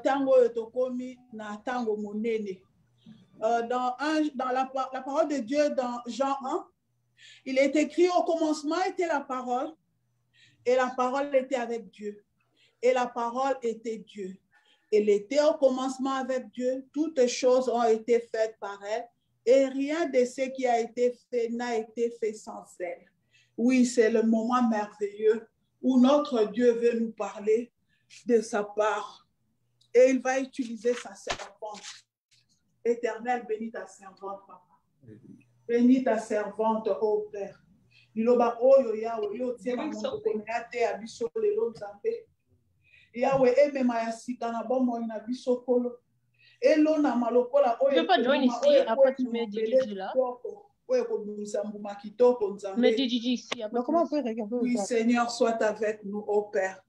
tango tokomi na tango monene. Dans la parole de Dieu, dans Jean 1, il est écrit: au commencement était la parole, et la parole était avec Dieu, et la parole était Dieu. Elle était au commencement avec Dieu, toutes choses ont été faites par elle, et rien de ce qui a été fait n'a été fait sans elle. Oui, c'est le moment merveilleux où notre Dieu veut nous parler de sa part, et il va utiliser sa servante. Éternel, bénis ta servante, papa. Bénis ta servante, ô Père. Liloba oyo Yahweh, yo tiema moto komea te abiso lelo nzambe. Yahweh, emema ya sika na bomo na biso kolo. Elo na malokola oyo. Tu peux pas joindre ici, après tu mets Djidji là. Oyo kobimisa mbuma kitoko nzambe. Mets Djidji ici, après. Comment on peut regarder? Oui, Seigneur, sois avec nous, ô Père.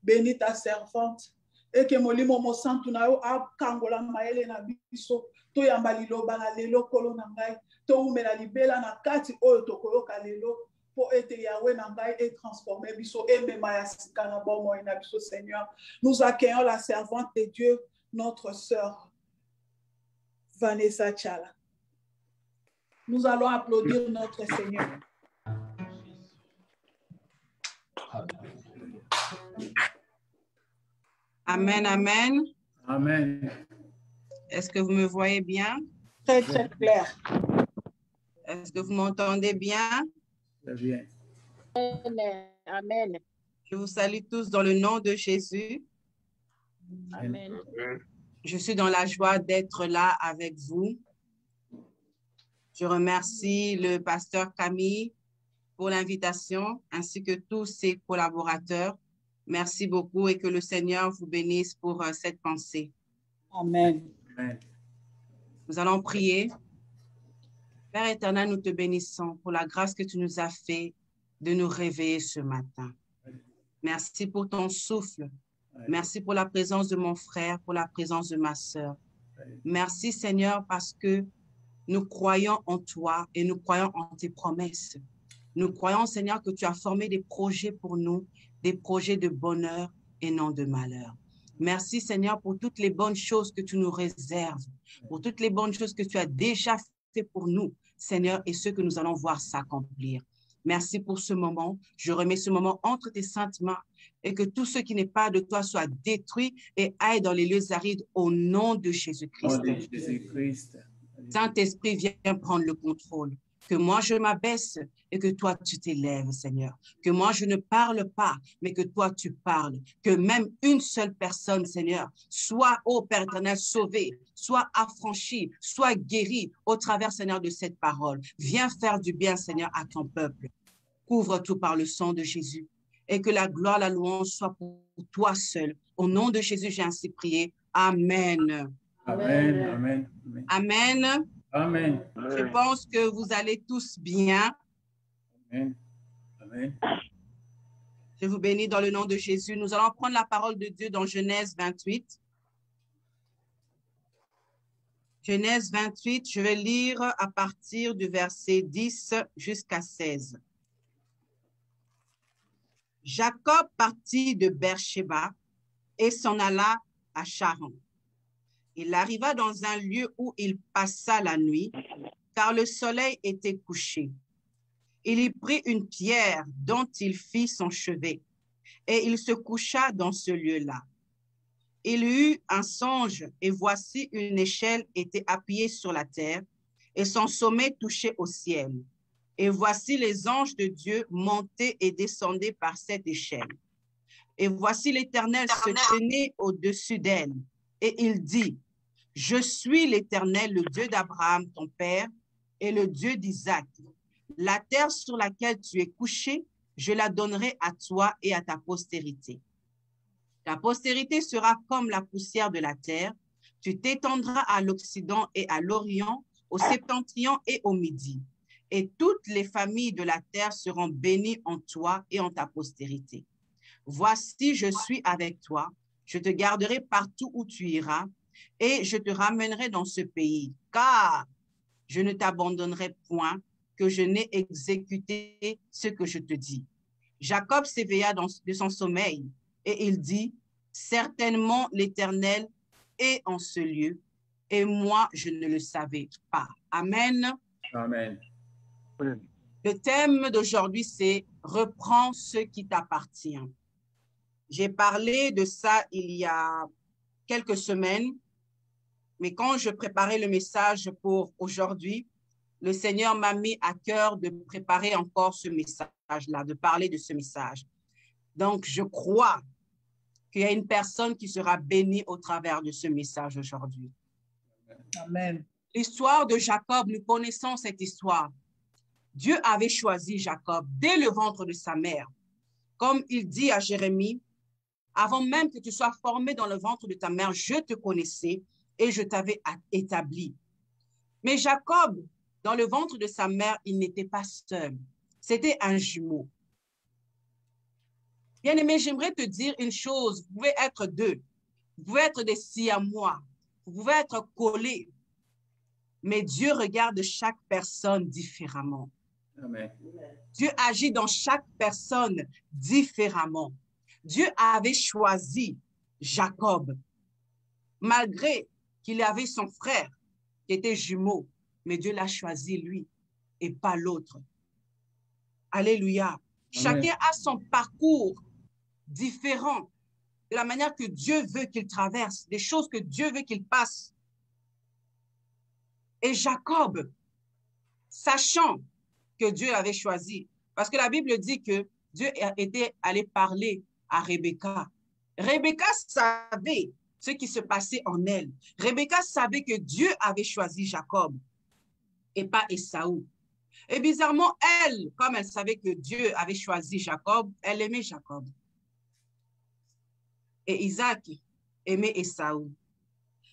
Bénis ta servante. Et que molimo mo santu na yo akangola maele na biso. To yamba liloba na lelo kolo na ngai. To umela libela na kati oyo tokoyoka lelo. Po ete Yahweh na ngai et transformé biso et mema ya sika na bomo na biso, Seigneur. Nous accueillons la servante de Dieu, notre sœur Vanessa Tchala. Nous allons applaudir notre Seigneur. Amen, amen. Amen. Est-ce que vous me voyez bien? Très, très clair. Est-ce que vous m'entendez bien? Très bien. Amen. Je vous salue tous dans le nom de Jésus. Amen. Je suis dans la joie d'être là avec vous. Je remercie le pasteur Camille pour l'invitation, ainsi que tous ses collaborateurs. Merci beaucoup et que le Seigneur vous bénisse pour cette pensée. Amen. Amen. Nous allons prier. Père éternel, nous te bénissons pour la grâce que tu nous as fait de nous réveiller ce matin. Merci pour ton souffle. Merci pour la présence de mon frère, pour la présence de ma sœur. Merci Seigneur parce que nous croyons en toi et nous croyons en tes promesses. Nous croyons Seigneur que tu as formé des projets pour nous, des projets de bonheur et non de malheur. Merci Seigneur pour toutes les bonnes choses que tu nous réserves, pour toutes les bonnes choses que tu as déjà fait pour nous, Seigneur, et ce que nous allons voir s'accomplir. Merci pour ce moment. Je remets ce moment entre tes saintes mains et que tout ce qui n'est pas de toi soit détruit et aille dans les lieux arides au nom de Jésus-Christ. Saint-Esprit, viens prendre le contrôle. Que moi, je m'abaisse et que toi, tu t'élèves, Seigneur. Que moi, je ne parle pas, mais que toi, tu parles. Que même une seule personne, Seigneur, soit, ô Père éternel, sauvée, soit affranchie, soit guérie au travers, Seigneur, de cette parole. Viens faire du bien, Seigneur, à ton peuple. Couvre tout par le sang de Jésus et que la gloire, la louange soit pour toi seul. Au nom de Jésus, j'ai ainsi prié. Amen. Amen. Amen. Amen. Amen. Je pense que vous allez tous bien. Amen. Amen. Je vous bénis dans le nom de Jésus. Nous allons prendre la parole de Dieu dans Genèse 28. Genèse 28, je vais lire à partir du verset 10 jusqu'à 16. Jacob partit de Beersheba et s'en alla à Charan. Il arriva dans un lieu où il passa la nuit, car le soleil était couché. Il y prit une pierre dont il fit son chevet, et il se coucha dans ce lieu-là. Il eut un songe, et voici une échelle était appuyée sur la terre, et son sommet touchait au ciel. Et voici les anges de Dieu montaient et descendaient par cette échelle. Et voici l'Éternel se tenait au-dessus d'elle, et il dit: Je suis l'Éternel, le Dieu d'Abraham, ton père, et le Dieu d'Isaac. La terre sur laquelle tu es couché, je la donnerai à toi et à ta postérité. Ta postérité sera comme la poussière de la terre. Tu t'étendras à l'Occident et à l'Orient, au septentrion et au Midi. Et toutes les familles de la terre seront bénies en toi et en ta postérité. Voici, je suis avec toi. Je te garderai partout où tu iras et je te ramènerai dans ce pays, car je ne t'abandonnerai point, que je n'ai exécuté ce que je te dis. Jacob s'éveilla de son sommeil et il dit: Certainement, l'Éternel est en ce lieu, et moi, je ne le savais pas. Amen. Amen. Le thème d'aujourd'hui, c'est « Reprends ce qui t'appartient ». J'ai parlé de ça il y a quelques semaines, mais quand je préparais le message pour aujourd'hui, le Seigneur m'a mis à cœur de préparer encore ce message-là, de parler de ce message. Donc, je crois qu'il y a une personne qui sera bénie au travers de ce message aujourd'hui. Amen. L'histoire de Jacob, nous connaissons cette histoire. Dieu avait choisi Jacob dès le ventre de sa mère. Comme il dit à Jérémie, avant même que tu sois formé dans le ventre de ta mère, je te connaissais et je t'avais établi. Mais Jacob, dans le ventre de sa mère, il n'était pas seul. C'était un jumeau. Bien-aimé, j'aimerais te dire une chose. Vous pouvez être deux. Vous pouvez être des siamois. Vous pouvez être collés. Mais Dieu regarde chaque personne différemment. Amen. Dieu agit dans chaque personne différemment. Dieu avait choisi Jacob, malgré qu'il avait son frère qui était jumeau, mais Dieu l'a choisi lui et pas l'autre. Alléluia. Amen. Chacun a son parcours différent de la manière que Dieu veut qu'il traverse, des choses que Dieu veut qu'il passe. Et Jacob, sachant que Dieu l'avait choisi, parce que la Bible dit que Dieu était allé parler à Rebecca. Rebecca savait ce qui se passait en elle. Rebecca savait que Dieu avait choisi Jacob et pas Ésaü. Et bizarrement, elle, comme elle savait que Dieu avait choisi Jacob, elle aimait Jacob. Et Isaac aimait Ésaü.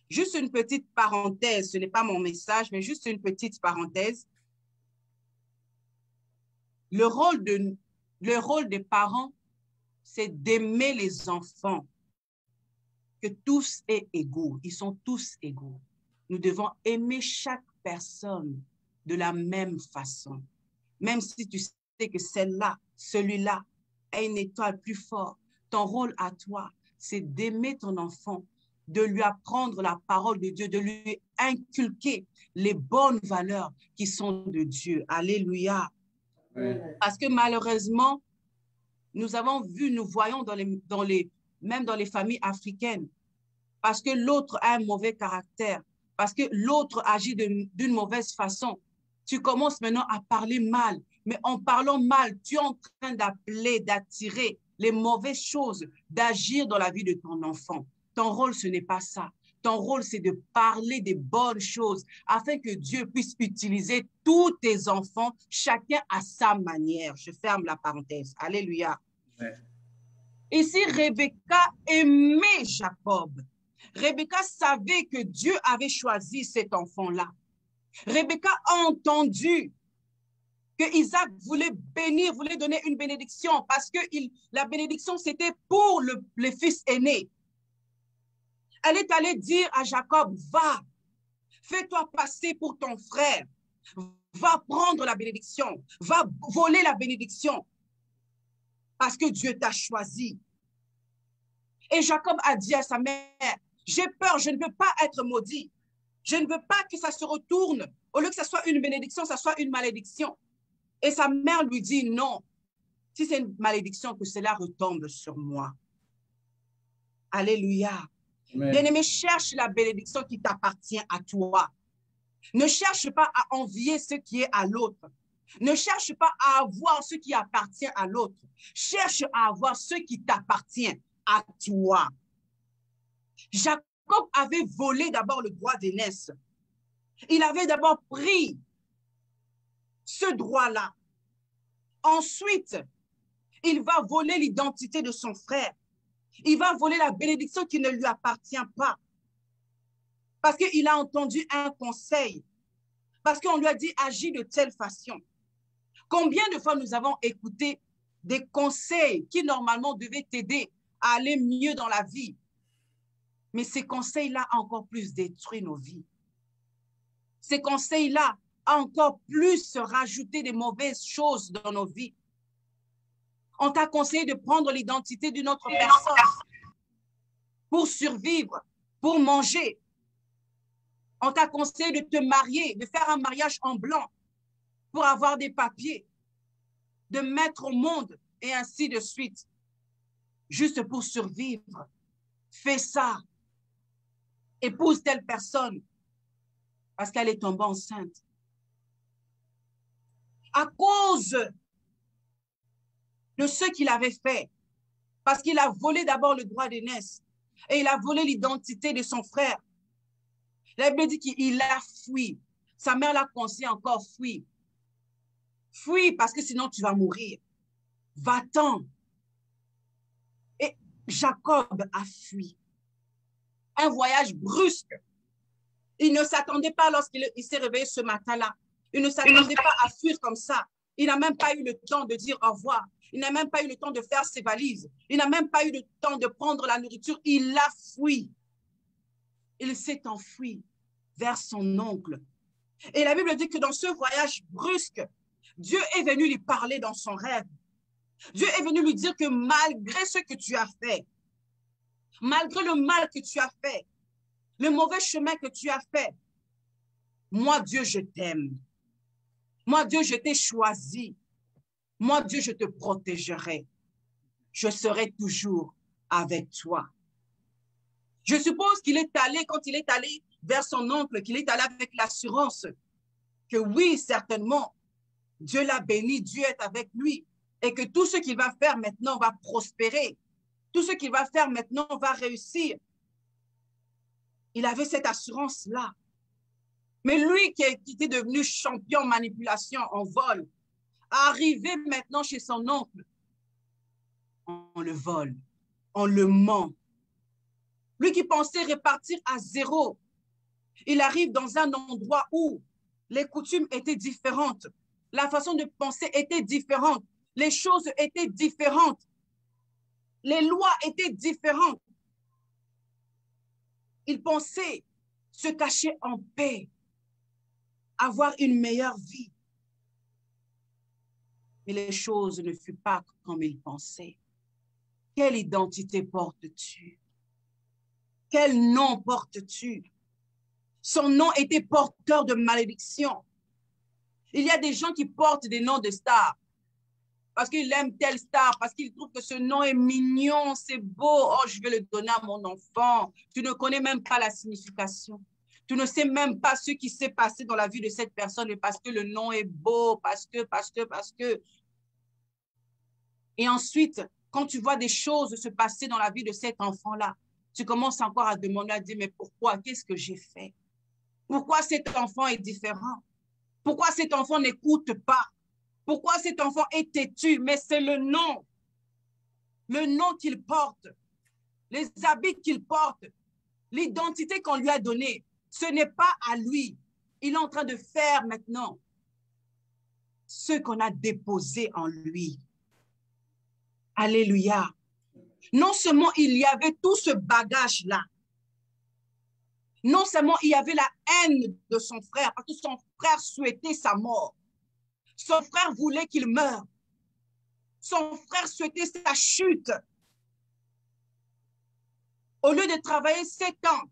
Juste une petite parenthèse, ce n'est pas mon message, mais juste une petite parenthèse. Le rôle des parents, c'est d'aimer les enfants, que tous est égaux. Ils sont tous égaux. Nous devons aimer chaque personne de la même façon. Même si tu sais que celle-là, celui-là a une étoile plus forte, ton rôle à toi, c'est d'aimer ton enfant, de lui apprendre la parole de Dieu, de lui inculquer les bonnes valeurs qui sont de Dieu. Alléluia. Parce que malheureusement, nous avons vu, nous voyons même dans les familles africaines, parce que l'autre a un mauvais caractère, parce que l'autre agit d'une mauvaise façon. Tu commences maintenant à parler mal, mais en parlant mal, tu es en train d'appeler, d'attirer les mauvaises choses, d'agir dans la vie de ton enfant. Ton rôle, ce n'est pas ça. Ton rôle, c'est de parler des bonnes choses afin que Dieu puisse utiliser tous tes enfants, chacun à sa manière. Je ferme la parenthèse. Alléluia. Ouais. Ici, Rebecca aimait Jacob. Rebecca savait que Dieu avait choisi cet enfant-là. Rebecca a entendu que Isaac voulait bénir, voulait donner une bénédiction parce que la bénédiction, c'était pour le fils aîné. Elle est allée dire à Jacob, va, fais-toi passer pour ton frère, va prendre la bénédiction, va voler la bénédiction, parce que Dieu t'a choisi. Et Jacob a dit à sa mère, j'ai peur, je ne veux pas être maudit, je ne veux pas que ça se retourne, au lieu que ça soit une bénédiction, ça soit une malédiction. Et sa mère lui dit, non, si c'est une malédiction, que cela retombe sur moi. Alléluia. Bien-aimé, cherche la bénédiction qui t'appartient à toi. Ne cherche pas à envier ce qui est à l'autre. Ne cherche pas à avoir ce qui appartient à l'autre. Cherche à avoir ce qui t'appartient à toi. Jacob avait volé d'abord le droit d'aînesse. Il avait d'abord pris ce droit-là. Ensuite, il va voler l'identité de son frère. Il va voler la bénédiction qui ne lui appartient pas. Parce qu'il a entendu un conseil. Parce qu'on lui a dit, agis de telle façon. Combien de fois nous avons écouté des conseils qui normalement devaient t'aider à aller mieux dans la vie. Mais ces conseils-là ont encore plus détruit nos vies. Ces conseils-là ont encore plus rajouté des mauvaises choses dans nos vies. On t'a conseillé de prendre l'identité d'une autre personne. pour survivre, pour manger. On t'a conseillé de te marier, de faire un mariage en blanc pour avoir des papiers, de mettre au monde et ainsi de suite, juste pour survivre. Fais ça. Épouse telle personne parce qu'elle est tombée enceinte. À cause de ce qu'il avait fait, parce qu'il a volé d'abord le droit d'aînesse et il a volé l'identité de son frère. La Bible dit qu'il a fui. Sa mère l'a conseillé encore, fuis. Fuis parce que sinon tu vas mourir. Va-t'en. Et Jacob a fui. Un voyage brusque. Il ne s'attendait pas lorsqu'il s'est réveillé ce matin-là. Il ne s'attendait pas à fuir comme ça. Il n'a même pas eu le temps de dire au revoir. Il n'a même pas eu le temps de faire ses valises. Il n'a même pas eu le temps de prendre la nourriture. Il a fui. Il s'est enfui vers son oncle. Et la Bible dit que dans ce voyage brusque, Dieu est venu lui parler dans son rêve. Dieu est venu lui dire que malgré ce que tu as fait, malgré le mal que tu as fait, le mauvais chemin que tu as fait, moi, Dieu, je t'aime. Moi, Dieu, je t'ai choisi. Moi, Dieu, je te protégerai. Je serai toujours avec toi. Je suppose qu'il est allé, quand il est allé vers son oncle, qu'il est allé avec l'assurance que oui, certainement, Dieu l'a béni, Dieu est avec lui et que tout ce qu'il va faire maintenant va prospérer. Tout ce qu'il va faire maintenant va réussir. Il avait cette assurance-là. Mais lui qui était devenu champion en manipulation, en vol, arrivé maintenant chez son oncle, on le vole, on le ment. Lui qui pensait repartir à zéro, il arrive dans un endroit où les coutumes étaient différentes, la façon de penser était différente, les choses étaient différentes, les lois étaient différentes. Il pensait se cacher en paix, avoir une meilleure vie. Mais les choses ne furent pas comme il pensait. Quelle identité portes-tu? Quel nom portes-tu? Son nom était porteur de malédiction. Il y a des gens qui portent des noms de stars parce qu'ils aiment telle star, parce qu'ils trouvent que ce nom est mignon, c'est beau. Oh, je vais le donner à mon enfant. Tu ne connais même pas la signification. Tu ne sais même pas ce qui s'est passé dans la vie de cette personne, mais parce que le nom est beau, parce que. Et ensuite, quand tu vois des choses se passer dans la vie de cet enfant-là, tu commences encore à demander, à dire, mais pourquoi? Qu'est-ce que j'ai fait? Pourquoi cet enfant est différent? Pourquoi cet enfant n'écoute pas? Pourquoi cet enfant est têtu? Mais c'est le nom qu'il porte, les habits qu'il porte, l'identité qu'on lui a donnée. Ce n'est pas à lui. Il est en train de faire maintenant ce qu'on a déposé en lui. Alléluia. Non seulement il y avait tout ce bagage-là, non seulement il y avait la haine de son frère, parce que son frère souhaitait sa mort. Son frère voulait qu'il meure. Son frère souhaitait sa chute. Au lieu de travailler 7 ans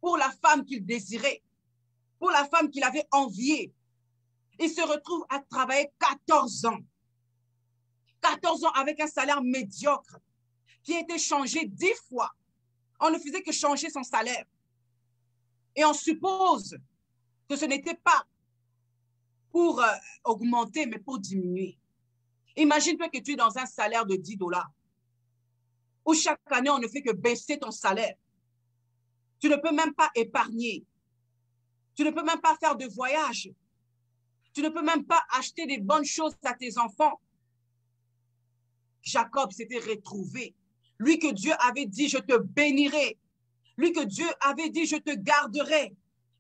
pour la femme qu'il désirait, pour la femme qu'il avait enviée, il se retrouve à travailler 14 ans. 14 ans avec un salaire médiocre qui a été changé 10 fois. On ne faisait que changer son salaire. Et on suppose que ce n'était pas pour augmenter, mais pour diminuer. Imagine-toi que tu es dans un salaire de $10, où chaque année, on ne fait que baisser ton salaire. Tu ne peux même pas épargner. Tu ne peux même pas faire de voyage. Tu ne peux même pas acheter des bonnes choses à tes enfants. Jacob s'était retrouvé. Lui que Dieu avait dit, je te bénirai. Lui que Dieu avait dit, je te garderai.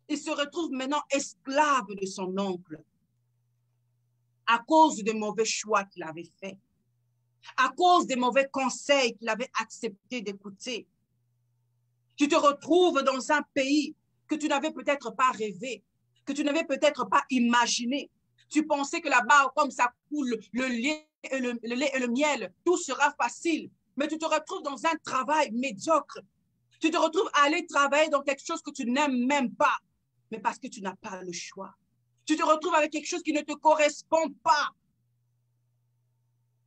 Il se retrouve maintenant esclave de son oncle à cause des mauvais choix qu'il avait faits, à cause des mauvais conseils qu'il avait accepté d'écouter. Tu te retrouves dans un pays que tu n'avais peut-être pas rêvé, que tu n'avais peut-être pas imaginé. Tu pensais que là-bas, comme ça coule le lait et le miel, tout sera facile. mais tu te retrouves dans un travail médiocre. Tu te retrouves à aller travailler dans quelque chose que tu n'aimes même pas, mais parce que tu n'as pas le choix. Tu te retrouves avec quelque chose qui ne te correspond pas,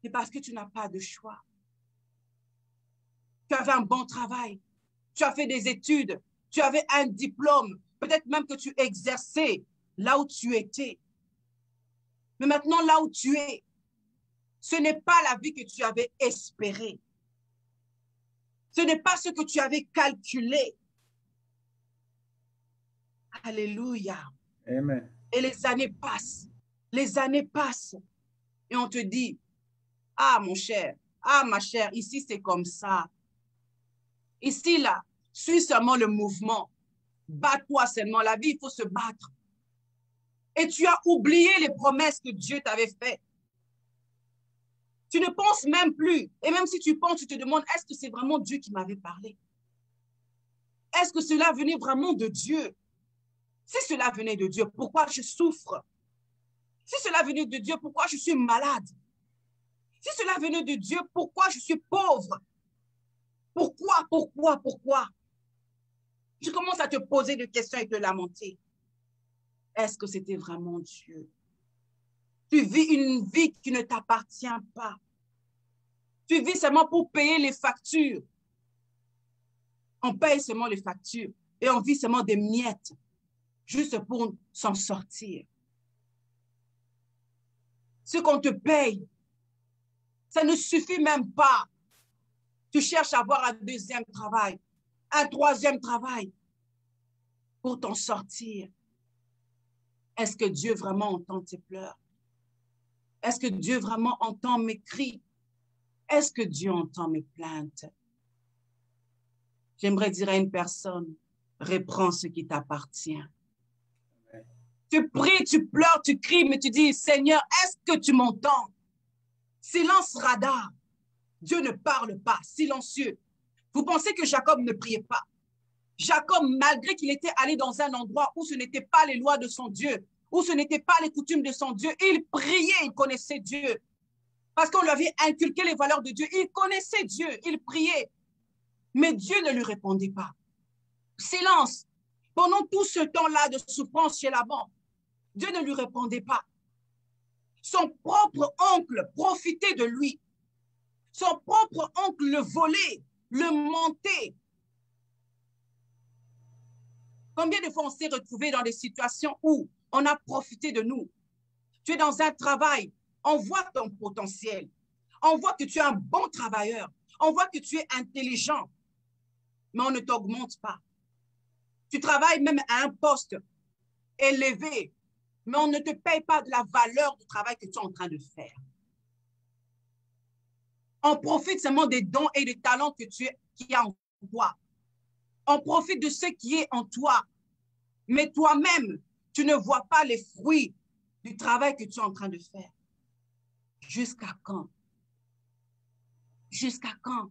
mais parce que tu n'as pas de choix. Tu avais un bon travail, tu as fait des études, tu avais un diplôme, peut-être même que tu exerçais là où tu étais. Mais maintenant, là où tu es, ce n'est pas la vie que tu avais espérée. Ce n'est pas ce que tu avais calculé. Alléluia. Amen. Et les années passent. Les années passent. Et on te dit, ah mon cher, ah ma chère, ici c'est comme ça. Ici là, suis seulement le mouvement. Bats-toi seulement. La vie, il faut se battre. Et tu as oublié les promesses que Dieu t'avait faites. Tu ne penses même plus. Et même si tu penses, tu te demandes, est-ce que c'est vraiment Dieu qui m'avait parlé? Est-ce que cela venait vraiment de Dieu? Si cela venait de Dieu, pourquoi je souffre? Si cela venait de Dieu, pourquoi je suis malade? Si cela venait de Dieu, pourquoi je suis pauvre? Pourquoi? Tu commences à te poser des questions et te lamenter. Est-ce que c'était vraiment Dieu? Tu vis une vie qui ne t'appartient pas. Tu vis seulement pour payer les factures. On paye seulement les factures et on vit seulement des miettes juste pour s'en sortir. Ce qu'on te paye, ça ne suffit même pas. Tu cherches à avoir un deuxième travail, un troisième travail pour t'en sortir. Est-ce que Dieu vraiment entend tes pleurs? Est-ce que Dieu vraiment entend mes cris? Est-ce que Dieu entend mes plaintes? J'aimerais dire à une personne, reprends ce qui t'appartient. Tu pries, tu pleures, tu cries, mais tu dis, Seigneur, est-ce que tu m'entends? Silence radar. Dieu ne parle pas, silencieux. Vous pensez que Jacob ne priait pas? Jacob, malgré qu'il était allé dans un endroit où ce n'était pas les lois de son Dieu, où ce n'était pas les coutumes de son Dieu, il priait, il connaissait Dieu. Parce qu'on lui avait inculqué les valeurs de Dieu. Il connaissait Dieu, il priait. Mais Dieu ne lui répondait pas. Silence. Pendant tout ce temps-là de souffrance chez Laban, Dieu ne lui répondait pas. Son propre oncle profitait de lui. Son propre oncle le volait, le mentait. Combien de fois on s'est retrouvé dans des situations où on a profité de nous? Tu es dans un travail, on voit ton potentiel. On voit que tu es un bon travailleur. On voit que tu es intelligent. Mais on ne t'augmente pas. Tu travailles même à un poste élevé, mais on ne te paye pas de la valeur du travail que tu es en train de faire. On profite seulement des dons et des talents que tu as en toi. On profite de ce qui est en toi. Mais toi-même, tu ne vois pas les fruits du travail que tu es en train de faire. Jusqu'à quand? Jusqu'à quand?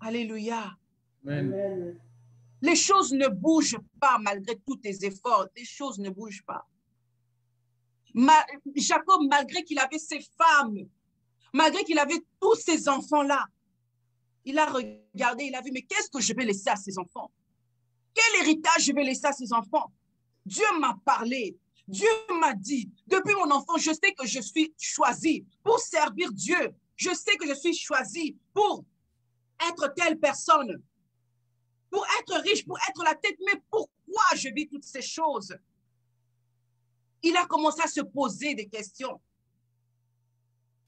Alléluia. Amen. Les choses ne bougent pas malgré tous tes efforts. Les choses ne bougent pas. Jacob, malgré qu'il avait ses femmes, malgré qu'il avait tous ces enfants-là, il a regardé, il a vu, mais qu'est-ce que je vais laisser à ces enfants? Quel héritage je vais laisser à ces enfants? Dieu m'a parlé. Dieu m'a dit, depuis mon enfant, je sais que je suis choisi pour servir Dieu. Je sais que je suis choisi pour être telle personne, pour être riche, pour être la tête. Mais pourquoi je vis toutes ces choses? Il a commencé à se poser des questions.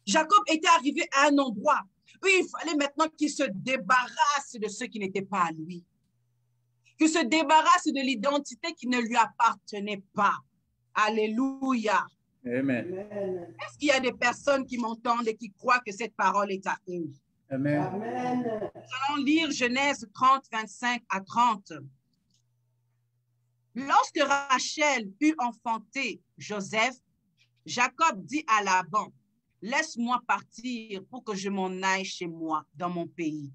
Jacob était arrivé à un endroit où il fallait maintenant qu'il se débarrasse de ce qui n'était pas à lui. Qu'il se débarrasse de l'identité qui ne lui appartenait pas. Alléluia. Amen. Est-ce qu'il y a des personnes qui m'entendent et qui croient que cette parole est à eux? Amen. Amen. Nous allons lire Genèse 30, 25 à 30. Lorsque Rachel eut enfanté Joseph, Jacob dit à Laban, « Laisse-moi partir pour que je m'en aille chez moi, dans mon pays.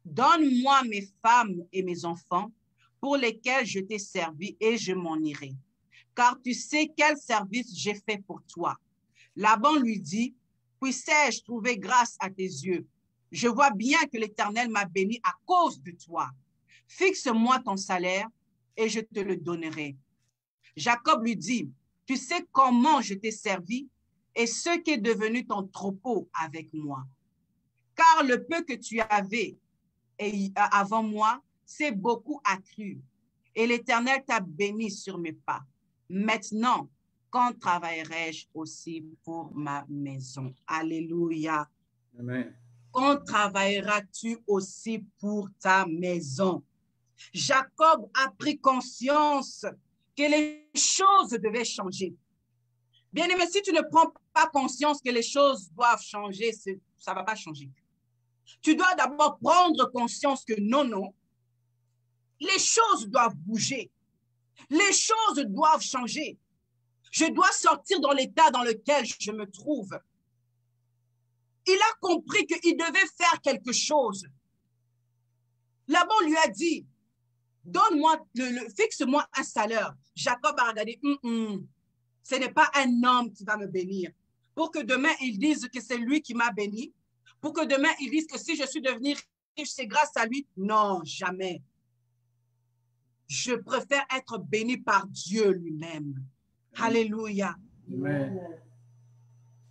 Donne-moi mes femmes et mes enfants pour lesquels je t'ai servi et je m'en irai. Car tu sais quel service j'ai fait pour toi. » Laban lui dit, « Puissais-je trouver grâce à tes yeux? Je vois bien que l'Éternel m'a béni à cause de toi. Fixe-moi ton salaire et je te le donnerai. Jacob lui dit, tu sais comment je t'ai servi et ce qui est devenu ton troupeau avec moi. Car le peu que tu avais avant moi, c'est beaucoup accru. Et l'Éternel t'a béni sur mes pas. Maintenant, quand travaillerai-je aussi pour ma maison? Alléluia. Amen. Quand travailleras-tu aussi pour ta maison? Jacob a pris conscience que les choses devaient changer. Bien aimé, si tu ne prends pas conscience que les choses doivent changer, ça ne va pas changer. Tu dois d'abord prendre conscience que non, les choses doivent bouger. Les choses doivent changer. Je dois sortir dans l'état dans lequel je me trouve. Il a compris qu'il devait faire quelque chose. Laban lui a dit, donne-moi, fixe-moi un salaire. Jacob a regardé, ce n'est pas un homme qui va me bénir. Pour que demain, ils disent que c'est lui qui m'a béni. Pour que demain, ils disent que si je suis devenu riche, c'est grâce à lui. Non, jamais. Je préfère être béni par Dieu lui-même. Alléluia. Amen.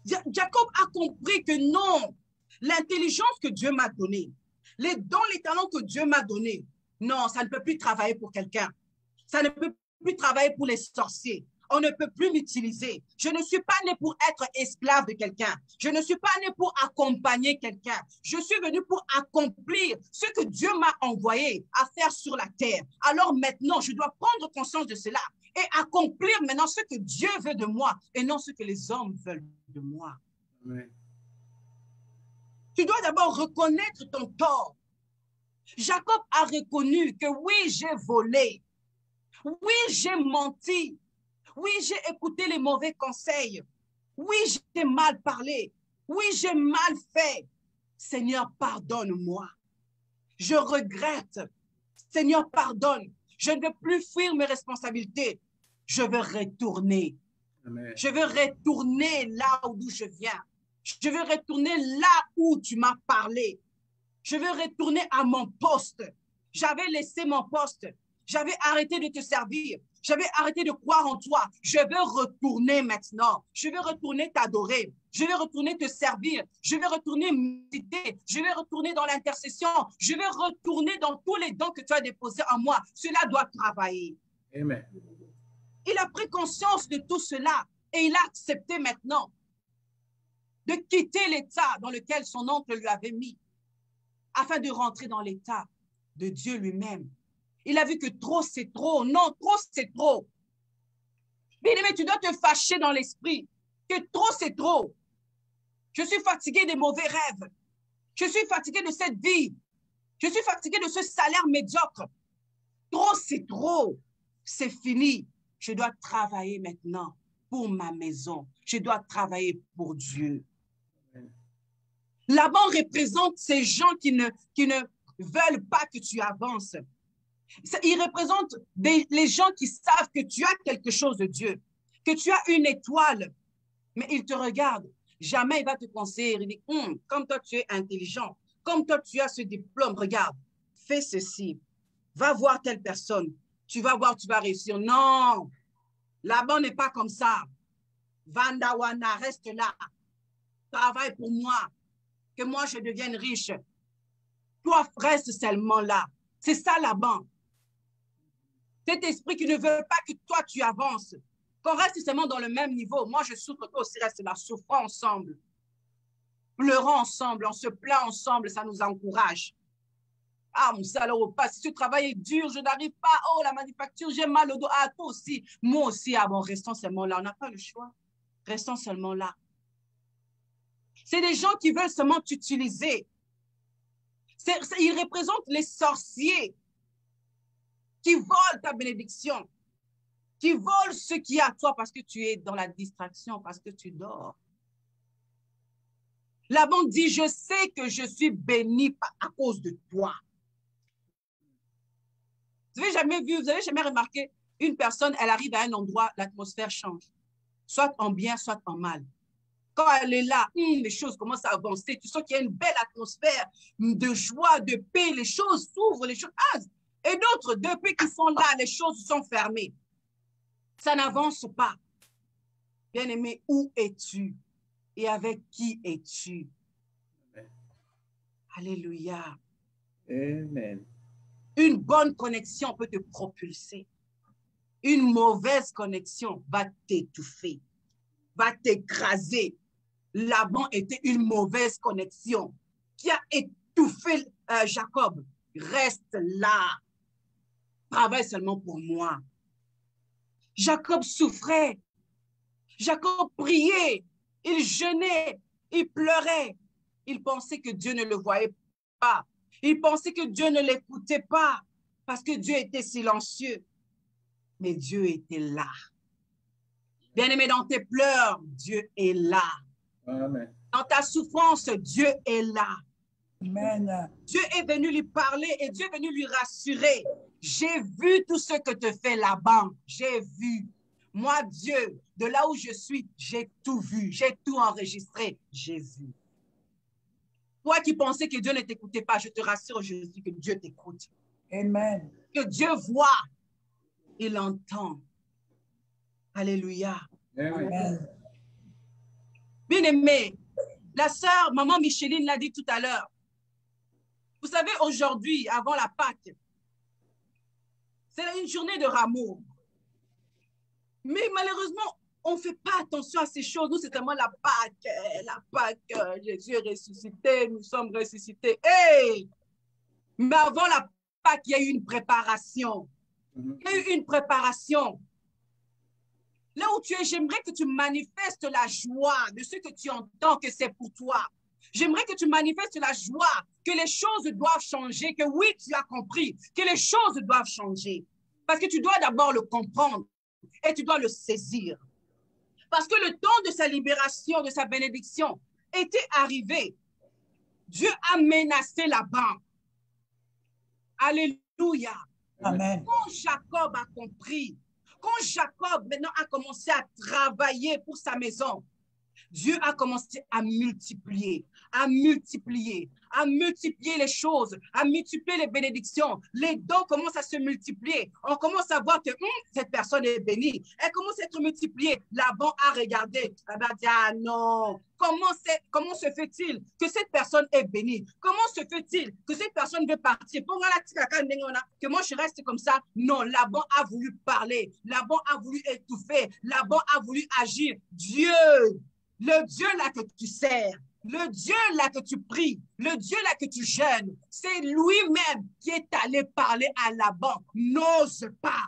Jacob a compris que non, l'intelligence que Dieu m'a donnée, les dons, les talents que Dieu m'a donnés, non, ça ne peut plus travailler pour quelqu'un. Ça ne peut plus travailler pour les sorciers. On ne peut plus l'utiliser. Je ne suis pas né pour être esclave de quelqu'un. Je ne suis pas né pour accompagner quelqu'un. Je suis venu pour accomplir ce que Dieu m'a envoyé à faire sur la terre. Alors maintenant, je dois prendre conscience de cela et accomplir maintenant ce que Dieu veut de moi et non ce que les hommes veulent de moi. Amen. Tu dois d'abord reconnaître ton tort. Jacob a reconnu que oui, j'ai volé. Oui, j'ai menti. Oui, j'ai écouté les mauvais conseils. Oui, j'ai mal parlé. Oui, j'ai mal fait. Seigneur, pardonne-moi. Je regrette. Seigneur, pardonne. Je ne veux plus fuir mes responsabilités. Je veux retourner. Amen. Je veux retourner là d'où je viens. Je veux retourner là où tu m'as parlé. Je veux retourner à mon poste. J'avais laissé mon poste. J'avais arrêté de te servir. J'avais arrêté de croire en toi. Je veux retourner maintenant. Je veux retourner t'adorer. Je veux retourner te servir. Je veux retourner méditer. Je veux retourner dans l'intercession. Je veux retourner dans tous les dons que tu as déposés en moi. Cela doit travailler. Amen. Il a pris conscience de tout cela et il a accepté maintenant de quitter l'état dans lequel son oncle lui avait mis afin de rentrer dans l'état de Dieu lui-même. Il a vu que trop, c'est trop. Non, trop, c'est trop. Bien-aimé, tu dois te fâcher dans l'esprit que trop, c'est trop. Je suis fatigué des mauvais rêves. Je suis fatigué de cette vie. Je suis fatigué de ce salaire médiocre. Trop, c'est trop. C'est fini. Je dois travailler maintenant pour ma maison. Je dois travailler pour Dieu. Laban représente ces gens qui ne veulent pas que tu avances. Il représente les gens qui savent que tu as quelque chose de Dieu, que tu as une étoile, mais il te regarde. Jamais il va te conseiller. Il dit, comme toi tu es intelligent, comme toi tu as ce diplôme, regarde, fais ceci, va voir telle personne, tu vas voir, tu vas réussir. Non, Laban n'est pas comme ça. Vandawana, reste là, travaille pour moi, que moi je devienne riche. Toi, reste seulement là. C'est ça Laban. Cet esprit qui ne veut pas que toi, tu avances. Qu'on reste seulement dans le même niveau. Moi, je souffre, toi aussi reste là. Souffrons ensemble. Pleurons ensemble. On se plaint ensemble. Ça nous encourage. Ah, mon salaud, si tu travailles dur, je n'arrive pas. Oh, la manufacture, j'ai mal au dos. Ah, toi aussi. Moi aussi. Ah bon, restons seulement là. On n'a pas le choix. Restons seulement là. C'est des gens qui veulent seulement t'utiliser. Ils représentent les sorciers qui volent ta bénédiction, qui volent ce qui est à toi parce que tu es dans la distraction, parce que tu dors. Laban dit, je sais que je suis béni à cause de toi. Vous avez jamais remarqué une personne, elle arrive à un endroit, l'atmosphère change, soit en bien, soit en mal. Quand elle est là, les choses commencent à avancer. Tu sens qu'il y a une belle atmosphère de joie, de paix. Les choses s'ouvrent, les choses. Et d'autres, depuis qu'ils sont là, les choses sont fermées. Ça n'avance pas. Bien-aimé, où es-tu? Et avec qui es-tu? Alléluia. Amen. Une bonne connexion peut te propulser. Une mauvaise connexion va t'étouffer, va t'écraser. Laban était une mauvaise connexion qui a étouffé Jacob. Reste là. Travaille seulement pour moi. Jacob souffrait. Jacob priait. Il jeûnait. Il pleurait. Il pensait que Dieu ne le voyait pas. Il pensait que Dieu ne l'écoutait pas parce que Dieu était silencieux. Mais Dieu était là. Bien-aimé, dans tes pleurs, Dieu est là. Amen. Dans ta souffrance, Dieu est là. Amen. Dieu est venu lui parler et Dieu est venu lui rassurer. J'ai vu tout ce que te fait Laban. J'ai vu. Moi, Dieu, de là où je suis, j'ai tout vu. J'ai tout enregistré. J'ai vu. Toi qui pensais que Dieu ne t'écoutait pas, je te rassure aujourd'hui que Dieu t'écoute. Amen. Que Dieu voit. Il entend. Alléluia. Amen. Bien-aimé, la sœur, maman Micheline l'a dit tout à l'heure. Vous savez, aujourd'hui, avant la Pâque, c'est une journée de rameau. Mais malheureusement, on ne fait pas attention à ces choses. Nous, c'est tellement la Pâque, Jésus est ressuscité, nous sommes ressuscités. Hey! Mais avant la Pâque, il y a eu une préparation. Il y a eu une préparation. Là où tu es, j'aimerais que tu manifestes la joie de ce que tu entends que c'est pour toi. J'aimerais que tu manifestes la joie, que les choses doivent changer, que oui, tu as compris, que les choses doivent changer. Parce que tu dois d'abord le comprendre et tu dois le saisir. Parce que le temps de sa libération, de sa bénédiction était arrivé. Dieu a menacé Laban. Alléluia. Amen. Quand Jacob a compris, quand Jacob maintenant a commencé à travailler pour sa maison, Dieu a commencé à multiplier les choses, à multiplier les bénédictions. Les dons commencent à se multiplier. On commence à voir que cette personne est bénie. Elle commence à être multipliée. Laban a regardé. Elle a dit, ah non, comment se fait-il que cette personne est bénie? Comment se fait-il que cette personne veut partir? Que moi je reste comme ça? Non, Laban a voulu parler. Laban a voulu étouffer. Laban a voulu agir. Dieu, le Dieu là que tu sers, le Dieu là que tu pries, le Dieu là que tu jeûnes, c'est lui-même qui est allé parler à Laban. N'ose pas.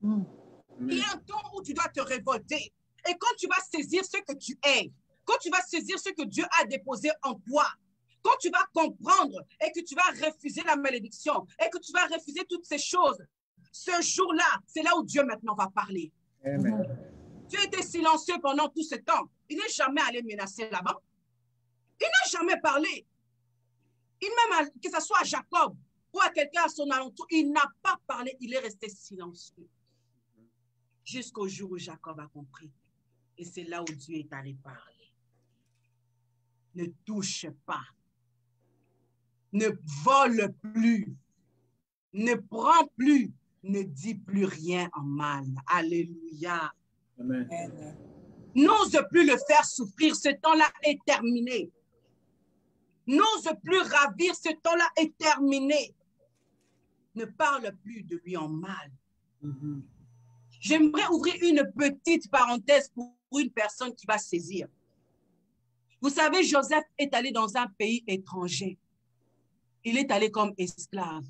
Il y a un temps où tu dois te révolter. Et quand tu vas saisir ce que tu es, quand tu vas saisir ce que Dieu a déposé en toi, quand tu vas comprendre et que tu vas refuser la malédiction et que tu vas refuser toutes ces choses, ce jour-là, c'est là où Dieu maintenant va parler. Amen. Dieu était silencieux pendant tout ce temps. Il n'est jamais allé menacer Laban. Il n'a jamais parlé. Même que ce soit à Jacob ou à quelqu'un à son alentour, il n'a pas parlé. Il est resté silencieux. Jusqu'au jour où Jacob a compris. Et c'est là où Dieu est allé parler. Ne touche pas. Ne vole plus. Ne prends plus. Ne dis plus rien en mal. Alléluia. Amen. N'ose plus le faire souffrir, ce temps-là est terminé. N'ose plus ravir, ce temps-là est terminé. Ne parle plus de lui en mal. J'aimerais ouvrir une petite parenthèse pour une personne qui va saisir. Vous savez, Joseph est allé dans un pays étranger. Il est allé comme esclave,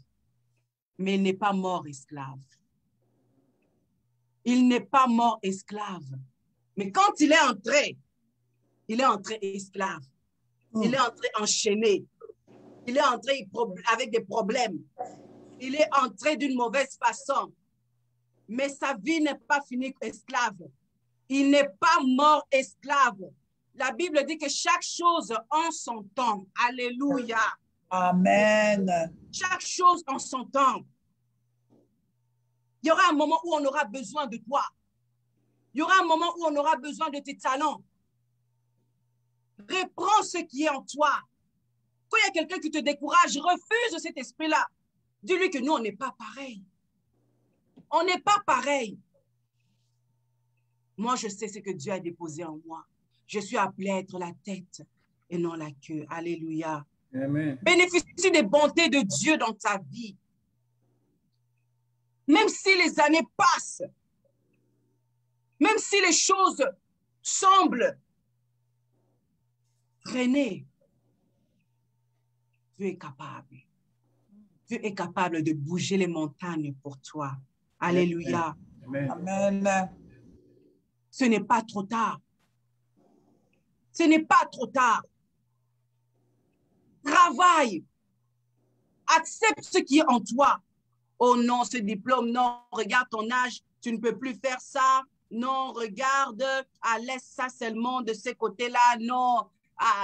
mais il n'est pas mort esclave. Il n'est pas mort esclave. Mais quand il est entré esclave. Il est entré enchaîné. Il est entré avec des problèmes. Il est entré d'une mauvaise façon. Mais sa vie n'est pas finie esclave. Il n'est pas mort esclave. La Bible dit que chaque chose en son temps. Alléluia. Amen. Chaque chose en son temps. Il y aura un moment où on aura besoin de toi. Il y aura un moment où on aura besoin de tes talents. Reprends ce qui est en toi. Quand il y a quelqu'un qui te décourage, refuse cet esprit-là. Dis-lui que nous, on n'est pas pareil. On n'est pas pareil. Moi, je sais ce que Dieu a déposé en moi. Je suis appelée à être la tête et non la queue. Alléluia. Amen. Bénéficie des bontés de Dieu dans ta vie. Même si les années passent, même si les choses semblent freiner, Dieu est capable. Dieu est capable de bouger les montagnes pour toi. Alléluia. Amen. Amen. Ce n'est pas trop tard. Ce n'est pas trop tard. Travaille. Accepte ce qui est en toi. Oh non, ce diplôme, non, regarde ton âge, tu ne peux plus faire ça. Non, regarde, laisse ça seulement de ce côté-là. Non,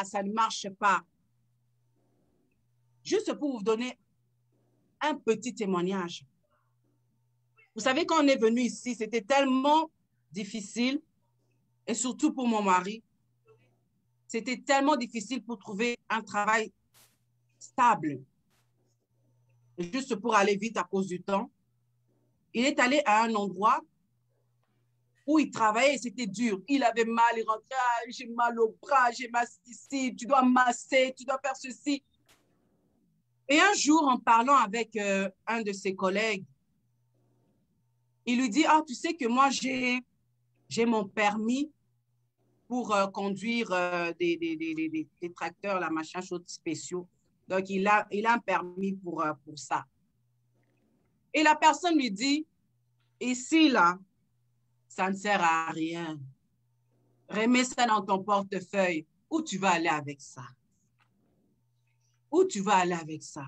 ça ne marche pas. Juste pour vous donner un petit témoignage. Vous savez, quand on est venu ici, c'était tellement difficile, et surtout pour mon mari, c'était tellement difficile pour trouver un travail stable. Juste pour aller vite à cause du temps. Il est allé à un endroit où il travaillait et c'était dur. Il avait mal, il rentrait, j'ai mal au bras, j'ai mal ici, tu dois masser, tu dois faire ceci. Et un jour, en parlant avec un de ses collègues, il lui dit, ah, tu sais que moi, j'ai mon permis pour conduire des tracteurs, la machin, choses spéciaux. Donc, il a un permis pour ça. Et la personne lui dit, ici, là, ça ne sert à rien. Remets ça dans ton portefeuille. Où tu vas aller avec ça? Où tu vas aller avec ça?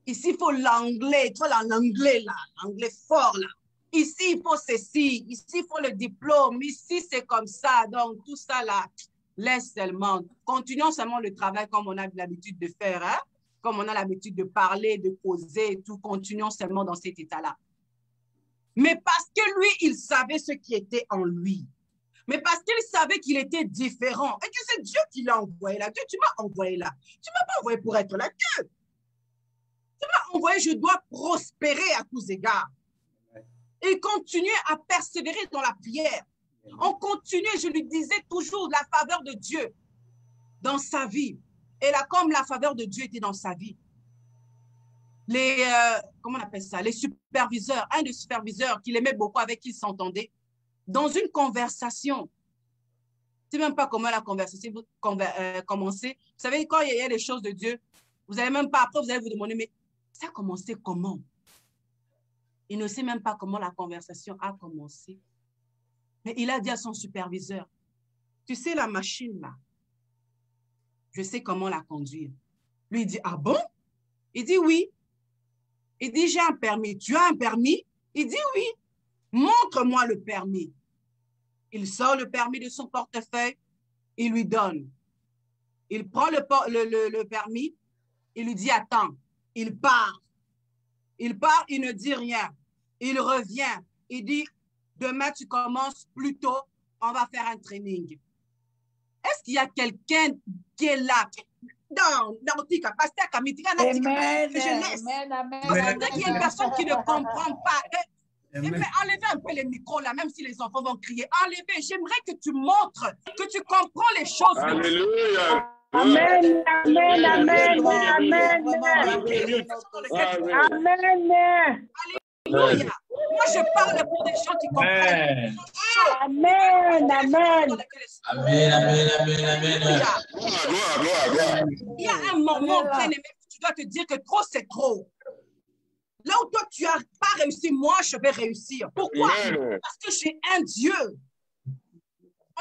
Ici, il faut l'anglais. Tu vois l'anglais, là, l'anglais fort, là. Ici, il faut ceci. Ici, il faut le diplôme. Ici, c'est comme ça. Donc, tout ça, là, laisse seulement. Continuons seulement le travail comme on a l'habitude de faire, hein? Comme on a l'habitude de parler, de causer et tout. Continuons seulement dans cet état-là. Mais parce que lui, il savait ce qui était en lui. Mais parce qu'il savait qu'il était différent. Et que c'est Dieu qui l'a envoyé là. Dieu, tu m'as envoyé là. Tu ne m'as pas envoyé pour être là. Dieu, tu m'as envoyé, je dois prospérer à tous égards. Il continuait à persévérer dans la prière. On continuait, je lui disais toujours, la faveur de Dieu dans sa vie. Et là, comme la faveur de Dieu était dans sa vie, comment on appelle ça? Les superviseurs, un des superviseurs qu'il aimait beaucoup, avec qui il s'entendait, dans une conversation, je ne sais même pas comment la conversation commençait. Vous savez, quand il y a les choses de Dieu, vous n'avez même pas, après vous allez vous demander, mais ça a commencé comment? Il ne sait même pas comment la conversation a commencé. Mais il a dit à son superviseur, tu sais la machine là, je sais comment la conduire. Lui, il dit, ah bon? Il dit oui. Il dit, j'ai un permis. Tu as un permis? Il dit oui. Montre-moi le permis. Il sort le permis de son portefeuille, il lui donne. Il prend le permis, il lui dit, attends. Il part. Il part, il ne dit rien. Il revient. Il dit, demain, tu commences plus tôt, on va faire un training. Est-ce qu'il y a quelqu'un qui est là? Amen. Peut-être qu'il y a une personne qui ne comprend pas. Enlevez un peu les micros là, même si les enfants vont crier. Enlevez. J'aimerais que tu montres que tu comprends les choses. Alléluia. Amen, amen, amen, amen, amen. Alléluia. Moi, je parle pour des gens qui comprennent. Amen, amen. Amen, amen, amen, amen. Gloire. Il y a un moment, bien-aimé, où tu dois te dire que trop, c'est trop. Là où toi, tu n'as pas réussi, moi, je vais réussir. Pourquoi? Parce que j'ai un Dieu.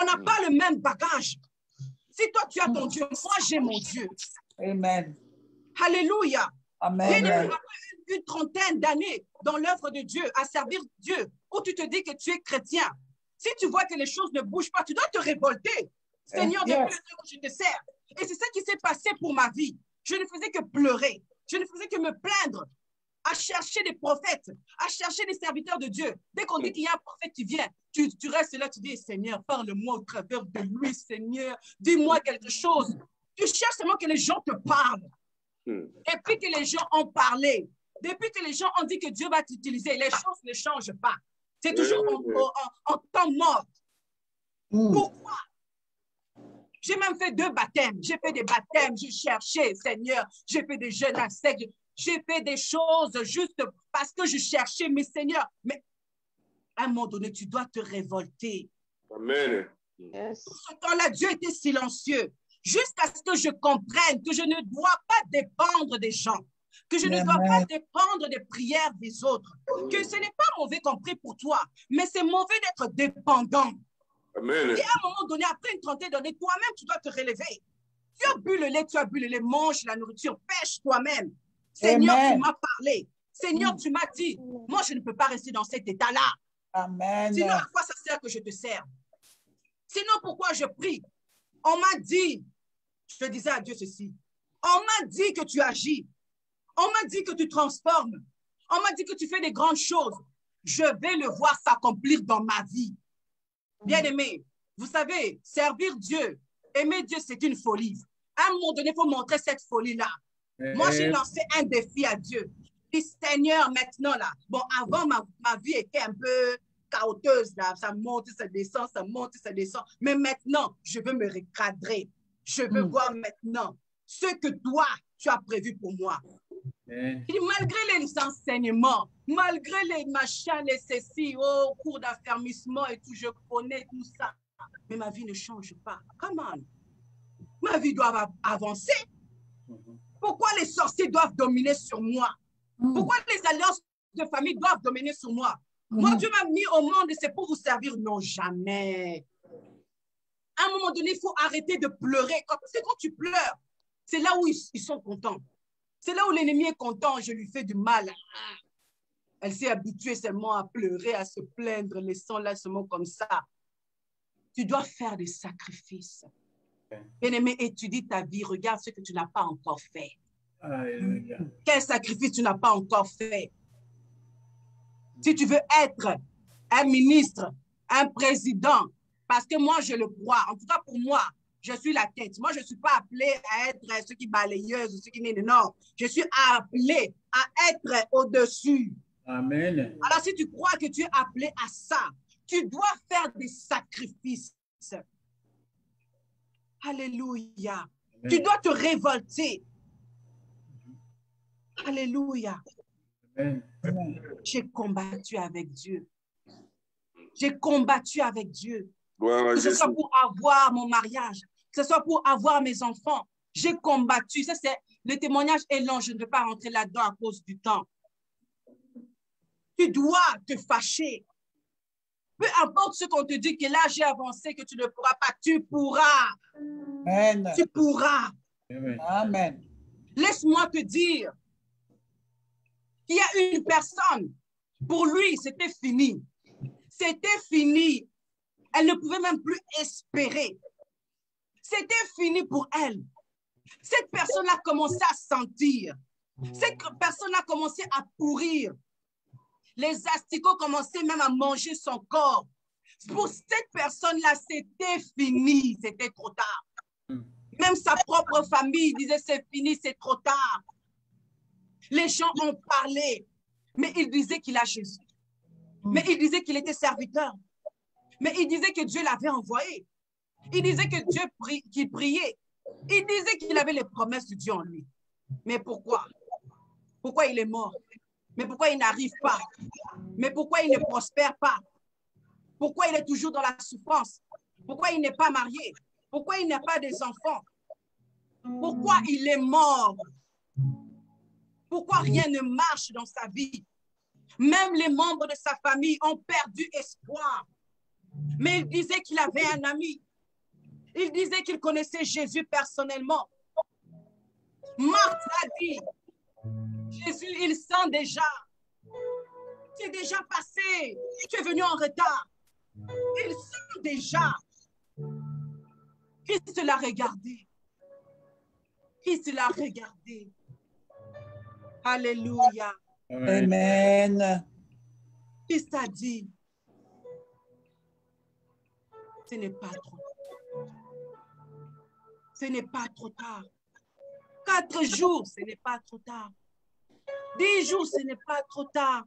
On n'a pas le même bagage. Si toi, tu as ton Dieu, moi, j'ai mon Dieu. Amen. Alléluia. Amen. Après une trentaine d'années dans l'œuvre de Dieu, à servir Dieu, où tu te dis que tu es chrétien, si tu vois que les choses ne bougent pas, tu dois te révolter. Seigneur, depuis le temps où je te sers. Et c'est ça qui s'est passé pour ma vie. Je ne faisais que pleurer. Je ne faisais que me plaindre. À chercher des prophètes, à chercher des serviteurs de Dieu. Dès qu'on dit qu'il y a un prophète qui vient, tu restes là, tu dis, Seigneur, parle-moi au travers de lui, Seigneur, dis-moi quelque chose. Tu cherches seulement que les gens te parlent. Depuis que les gens ont parlé, depuis que les gens ont dit que Dieu va t'utiliser, les choses ne changent pas. C'est toujours en temps mort. Pourquoi? J'ai même fait 2 baptêmes. J'ai fait des baptêmes, j'ai cherché, Seigneur. J'ai fait des jeûnes à sec. J'ai fait des choses juste parce que je cherchais, mais Seigneur, mais à un moment donné, tu dois te révolter. Amen. Yes. Ce temps-là, Dieu était silencieux jusqu'à ce que je comprenne que je ne dois pas dépendre des gens, que je ne dois pas dépendre des prières des autres, que ce n'est pas mauvais qu'on prie pour toi, mais c'est mauvais d'être dépendant. Amen. Et à un moment donné, après une trentaine d'années, toi-même, tu dois te relever. Tu as bu le lait, mange la nourriture, pêche toi-même. Seigneur, tu m'as parlé. Seigneur, tu m'as dit, moi, je ne peux pas rester dans cet état-là. Amen. Sinon, à quoi ça sert que je te serve? Sinon, pourquoi je prie? On m'a dit, je disais à Dieu ceci, on m'a dit que tu agis. On m'a dit que tu transformes. On m'a dit que tu fais des grandes choses. Je vais le voir s'accomplir dans ma vie. Bien-aimé, vous savez, servir Dieu, aimer Dieu, c'est une folie. À un moment donné, il faut montrer cette folie-là. Moi, j'ai lancé un défi à Dieu. Je dis, Seigneur, maintenant, là, bon, avant, ma vie était un peu chaoteuse, là. Ça monte, ça descend, ça monte, ça descend. Mais maintenant, je veux me recadrer. Je veux voir maintenant ce que toi, tu as prévu pour moi. Et malgré les enseignements, malgré les machins, les ceci, cours d'affermissement et tout, je connais tout ça. Mais ma vie ne change pas. Come on. Ma vie doit avancer. Pourquoi les sorciers doivent dominer sur moi? Pourquoi les alliances de famille doivent dominer sur moi? Moi, Dieu m'a mis au monde et c'est pour vous servir. Non, jamais. À un moment donné, il faut arrêter de pleurer. C'est quand tu pleures, c'est là où ils sont contents. C'est là où l'ennemi est content, je lui fais du mal. Elle s'est habituée seulement à pleurer, à se plaindre, laissons-la seulement comme ça. Tu dois faire des sacrifices. Bien-aimé, étudie ta vie, regarde ce que tu n'as pas encore fait. Alléluia. Quel sacrifice tu n'as pas encore fait? Si tu veux être un ministre, un président, parce que moi, je le crois, en tout cas pour moi, je suis la tête. Moi, je ne suis pas appelée à être ceux qui balayeuse, ceux qui... Non, je suis appelée à être au-dessus. Amen. Alors, si tu crois que tu es appelé à ça, tu dois faire des sacrifices. Alléluia. Amen. Tu dois te révolter. Alléluia. Amen. J'ai combattu avec Dieu. J'ai combattu avec Dieu. Gloire à Que ce Jésus. soit pour avoir mon mariage, que ce soit pour avoir mes enfants. J'ai combattu. Ça, c'est le témoignage est long. Je ne vais pas rentrer là-dedans à cause du temps. Tu dois te fâcher. Peu importe ce qu'on te dit, que l'âge est avancé, que tu ne pourras pas, tu pourras. Amen. Tu pourras. Amen. Amen. Laisse-moi te dire qu'il y a une personne, pour lui, c'était fini. C'était fini. Elle ne pouvait même plus espérer. C'était fini pour elle. Cette personne-là commençait à sentir. Cette personne-là commençait à pourrir. Les asticots commençaient même à manger son corps. Pour cette personne-là, c'était fini. C'était trop tard. Même sa propre famille disait c'est fini, c'est trop tard. Les gens ont parlé, mais ils disaient qu'il a Jésus. Mais ils disaient qu'il était serviteur. Mais ils disaient que Dieu l'avait envoyé. Ils disaient que Dieu qu'il priait. Ils disaient qu'il avait les promesses de Dieu en lui. Mais pourquoi? Pourquoi il est mort? Mais pourquoi il n'arrive pas? Mais pourquoi il ne prospère pas? Pourquoi il est toujours dans la souffrance? Pourquoi il n'est pas marié? Pourquoi il n'a pas des enfants? Pourquoi il est mort? Pourquoi rien ne marche dans sa vie? Même les membres de sa famille ont perdu espoir. Mais il disait qu'il avait un ami. Il disait qu'il connaissait Jésus personnellement. Marthe a dit, Jésus, il sent déjà. Tu es déjà passé. Tu es venu en retard. Il sent déjà. Qui se l'a regardé? Qui se l'a regardé? Alléluia. Amen. Christ a dit, ce n'est pas trop tard. Ce n'est pas trop tard. 4 jours, ce n'est pas trop tard. 10 jours, ce n'est pas trop tard.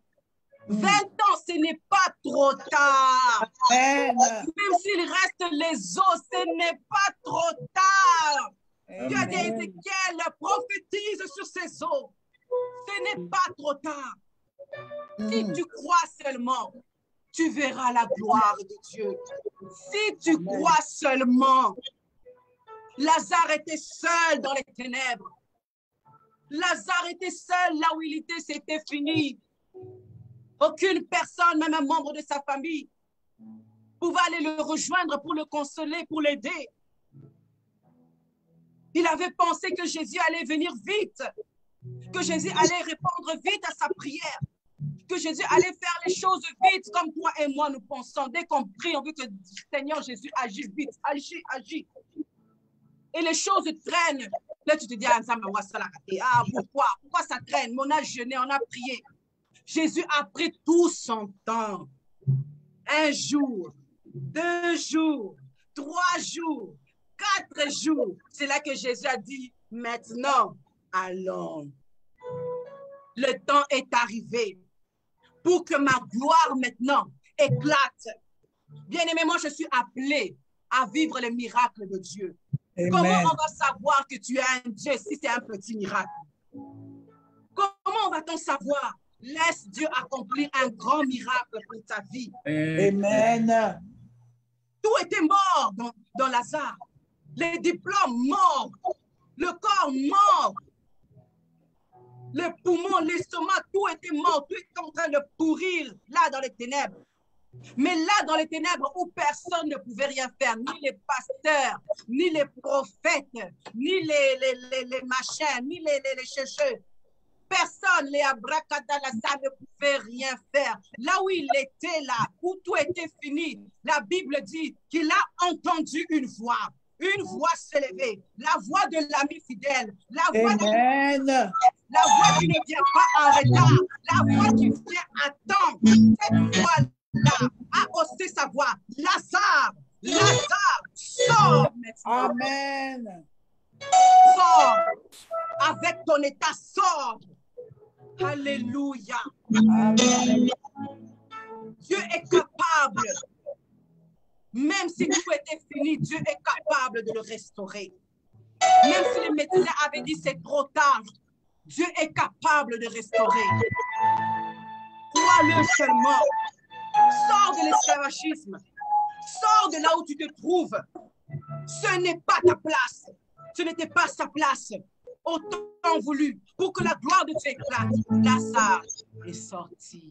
20 ans, ce n'est pas trop tard. Amen. Même s'il reste les os, ce n'est pas trop tard. Dieu a dit à Ézéchiel, prophétise sur ces os. Ce n'est pas trop tard. Si tu crois seulement, tu verras la gloire de Dieu. Si tu crois seulement, Lazare était seul dans les ténèbres. Lazare était seul là où il était, c'était fini. Aucune personne, même un membre de sa famille, pouvait aller le rejoindre pour le consoler, pour l'aider. Il avait pensé que Jésus allait venir vite, que Jésus allait répondre vite à sa prière, que Jésus allait faire les choses vite comme toi et moi nous pensons. Dès qu'on prie, on veut que Seigneur Jésus agisse vite, agis. Et les choses traînent. Là, tu te dis, ah, pourquoi ça traîne? Mais on a jeûné, on a prié. Jésus a pris tout son temps. 1 jour, 2 jours, 3 jours, 4 jours. C'est là que Jésus a dit, maintenant, allons. Le temps est arrivé pour que ma gloire maintenant éclate. Bien-aimé, moi, je suis appelé à vivre les miracles de Dieu. Amen. Comment on va savoir que tu es un Dieu si c'est un petit miracle? Comment va-t-on savoir? Laisse Dieu accomplir un grand miracle pour ta vie. Amen. Tout était mort dans Lazare. Les diplômes morts. Le corps mort. Le poumon, l'estomac, tout était mort. Tout était en train de pourrir là dans les ténèbres. Mais là, dans les ténèbres où personne ne pouvait rien faire, ni les pasteurs, ni les prophètes, ni les machins, ni les chercheurs, personne, les abracadabras, ne pouvait rien faire. Là où il était, là, où tout était fini, la Bible dit qu'il a entendu une voix s'élever, la voix de l'ami fidèle, la voix la voix qui ne vient pas en retard, la voix qui vient à temps. Cette voix-là a haussé sa voix. Lazare, sors maintenant. Amen. Sors avec ton état, sors. Alléluia. Amen. Dieu est capable. Même si tout était fini, Dieu est capable de le restaurer. Même si les médecins avaient dit c'est trop tard, Dieu est capable de restaurer. Crois-le seulement. Sors de l'esclavagisme. Sors de là où tu te trouves. Ce n'est pas ta place. Ce n'était pas sa place. Autant voulu pour que la gloire de Dieu éclate. Lazare est sorti.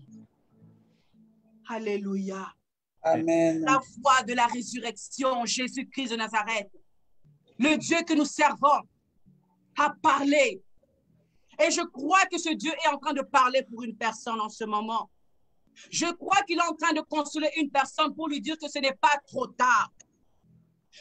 Alléluia. Amen. La voix de la résurrection, Jésus-Christ de Nazareth, le Dieu que nous servons, a parlé. Et je crois que ce Dieu est en train de parler pour une personne en ce moment. Je crois qu'il est en train de consoler une personne pour lui dire que ce n'est pas trop tard.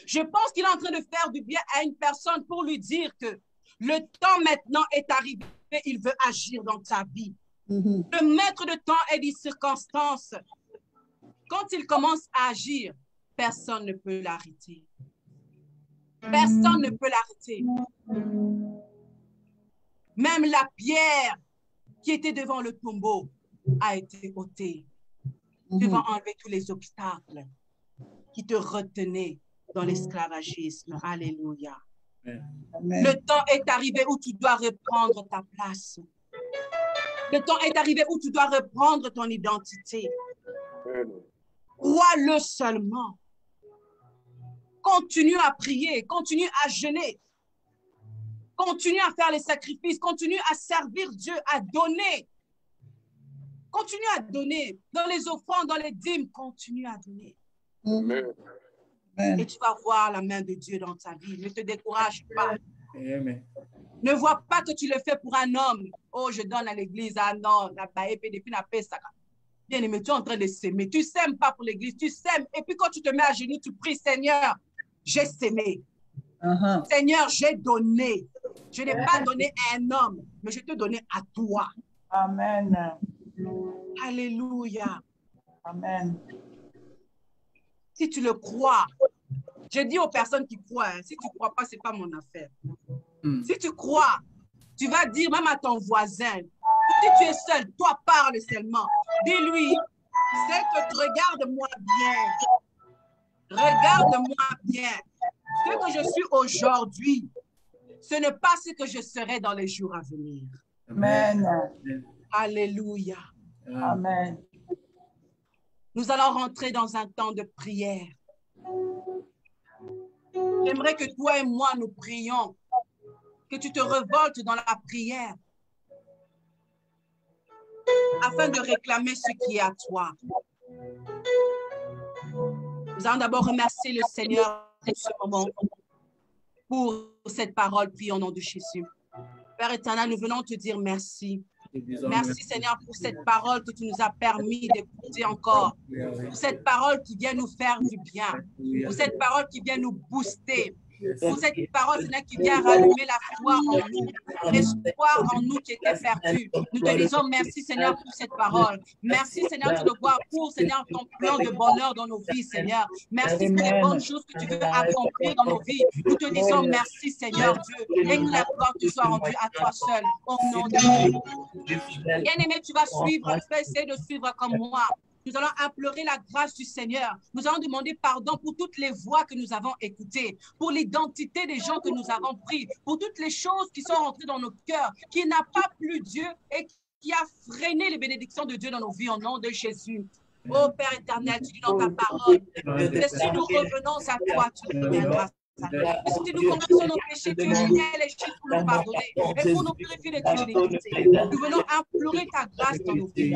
Je pense qu'il est en train de faire du bien à une personne pour lui dire que le temps maintenant est arrivé, il veut agir dans ta vie. Le maître de temps et des circonstances, quand il commence à agir, personne ne peut l'arrêter. Personne ne peut l'arrêter. Même la pierre qui était devant le tombeau a été ôtée. Dieu va enlever tous les obstacles qui te retenaient dans l'esclavagisme. Alléluia. Amen. Le temps est arrivé où tu dois reprendre ta place. Le temps est arrivé où tu dois reprendre ton identité. Crois-le seulement. Continue à prier, continue à jeûner. Continue à faire les sacrifices, continue à servir Dieu, à donner. Continue à donner. Dans les offrandes, dans les dîmes, continue à donner. Amen. Et tu vas voir la main de Dieu dans ta vie. Ne te décourage pas. Amen. Ne vois pas que tu le fais pour un homme. Oh, je donne à l'église. Ah non, la baie, depuis la paix, ça. Bien aimé, tu es en train de s'aimer. Tu ne sèmes pas pour l'église, tu sèmes. Et puis quand tu te mets à genoux, tu pries, Seigneur, j'ai sémé. Seigneur, j'ai donné. Je n'ai pas donné à un homme, mais je te donné à toi. Amen. Alléluia. Amen. Si tu le crois, je dis aux personnes qui croient, hein, si tu ne crois pas, ce n'est pas mon affaire. Si tu crois, tu vas dire même à ton voisin, si tu es seul, toi parle seulement. Dis-lui, c'est que regarde-moi bien. Regarde-moi bien. Ce que je suis aujourd'hui, ce n'est pas ce que je serai dans les jours à venir. Amen. Alléluia. Amen. Nous allons rentrer dans un temps de prière. J'aimerais que toi et moi, nous prions, que tu te revoltes dans la prière afin de réclamer ce qui est à toi. Nous allons d'abord remercier le Seigneur pour ce moment, pour cette parole, puis au nom de Jésus. Père éternel, nous venons te dire merci. Merci Seigneur pour cette parole que tu nous as permis d'écouter encore. Pour cette parole qui vient nous faire du bien. Pour cette parole qui vient nous booster. Pour cette parole, Seigneur, qui vient rallumer la foi en nous, l'espoir en nous qui était perdu. Nous te disons merci, Seigneur, pour cette parole. Merci, Seigneur, tu le vois pour, Seigneur, ton plan de bonheur dans nos vies, Seigneur. Merci pour les bonnes choses que tu veux accomplir dans nos vies. Nous te disons merci, Seigneur Dieu, et que la gloire te soit rendue à toi seul, au nom de Jésus. Bien-aimé, tu vas suivre, tu vas essayer de suivre comme moi. Nous allons implorer la grâce du Seigneur. Nous allons demander pardon pour toutes les voix que nous avons écoutées, pour l'identité des gens que nous avons pris, pour toutes les choses qui sont rentrées dans nos cœurs, qui n'a pas plu Dieu et qui a freiné les bénédictions de Dieu dans nos vies au nom de Jésus. Oh Père éternel, tu dis dans ta parole, que si nous revenons à toi, tu reviendras. Si nous confessons nos péchés, tu es fidèle et juste pour nous pardonner et pour nous purifier de toute iniquité. Nous venons implorer ta grâce dans nos vies.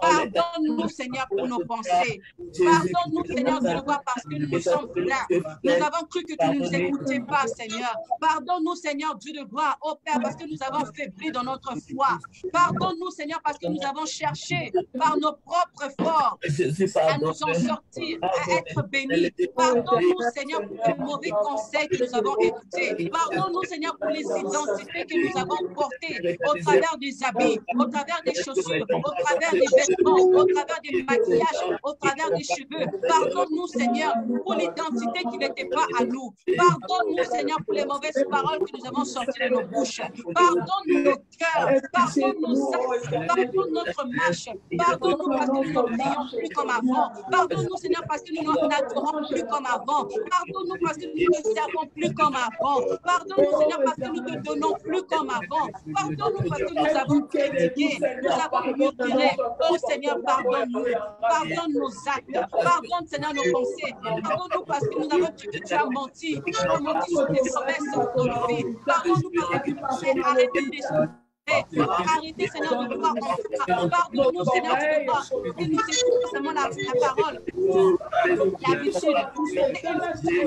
Pardonne-nous, Seigneur, pour nos pensées. Pardonne-nous, Seigneur, de le voir parce que nous sommes là. Nous avons cru que tu ne nous écoutais pas, Seigneur. Pardonne-nous, Seigneur, Dieu de gloire, oh Père, parce que nous avons faibli dans notre foi. Pardonne-nous, Seigneur, parce que nous avons cherché par nos propres efforts à nous en sortir, à être bénis. Pardonne-nous, Seigneur, pour les mauvais conseils que nous avons écoutés. Pardonne-nous, Seigneur, pour les identités que nous avons portées au travers des habits, au travers des chaussures, au travers des vêtements, au travers des maquillages, au travers des cheveux. Pardonne-nous, Seigneur, pour l'identité qui n'était pas à nous. Pardonne-nous, Seigneur, pour les mauvaises paroles que nous avons sorties de nos bouches. Pardonne nos cœurs, pardonne nos actes, pardonne notre marche. Pardonne-nous parce que nous ne prions plus comme avant. Pardonne-nous, Seigneur, parce que nous n'adorons plus comme avant. Pardonne-nous parce que nous ne servons plus comme avant. Pardonne-nous, Seigneur, parce que nous ne te donnons plus comme avant. Pardonne-nous parce que nous avons critiqué, nous avons murmuré. Oh Seigneur, pardonne-nous. Pardonne nos actes. Pardonne, Seigneur, nos pensées. Pardonne-nous parce que nous avons cru que tu as menti. Tu as menti sur tes promesses dans nos vies. Pardonne-nous parce que tu as arrêté de arrêtez, Seigneur, de pouvoir pardonne-nous, Seigneur, de pouvoir et nous écoutons seulement la parole. L'habitude,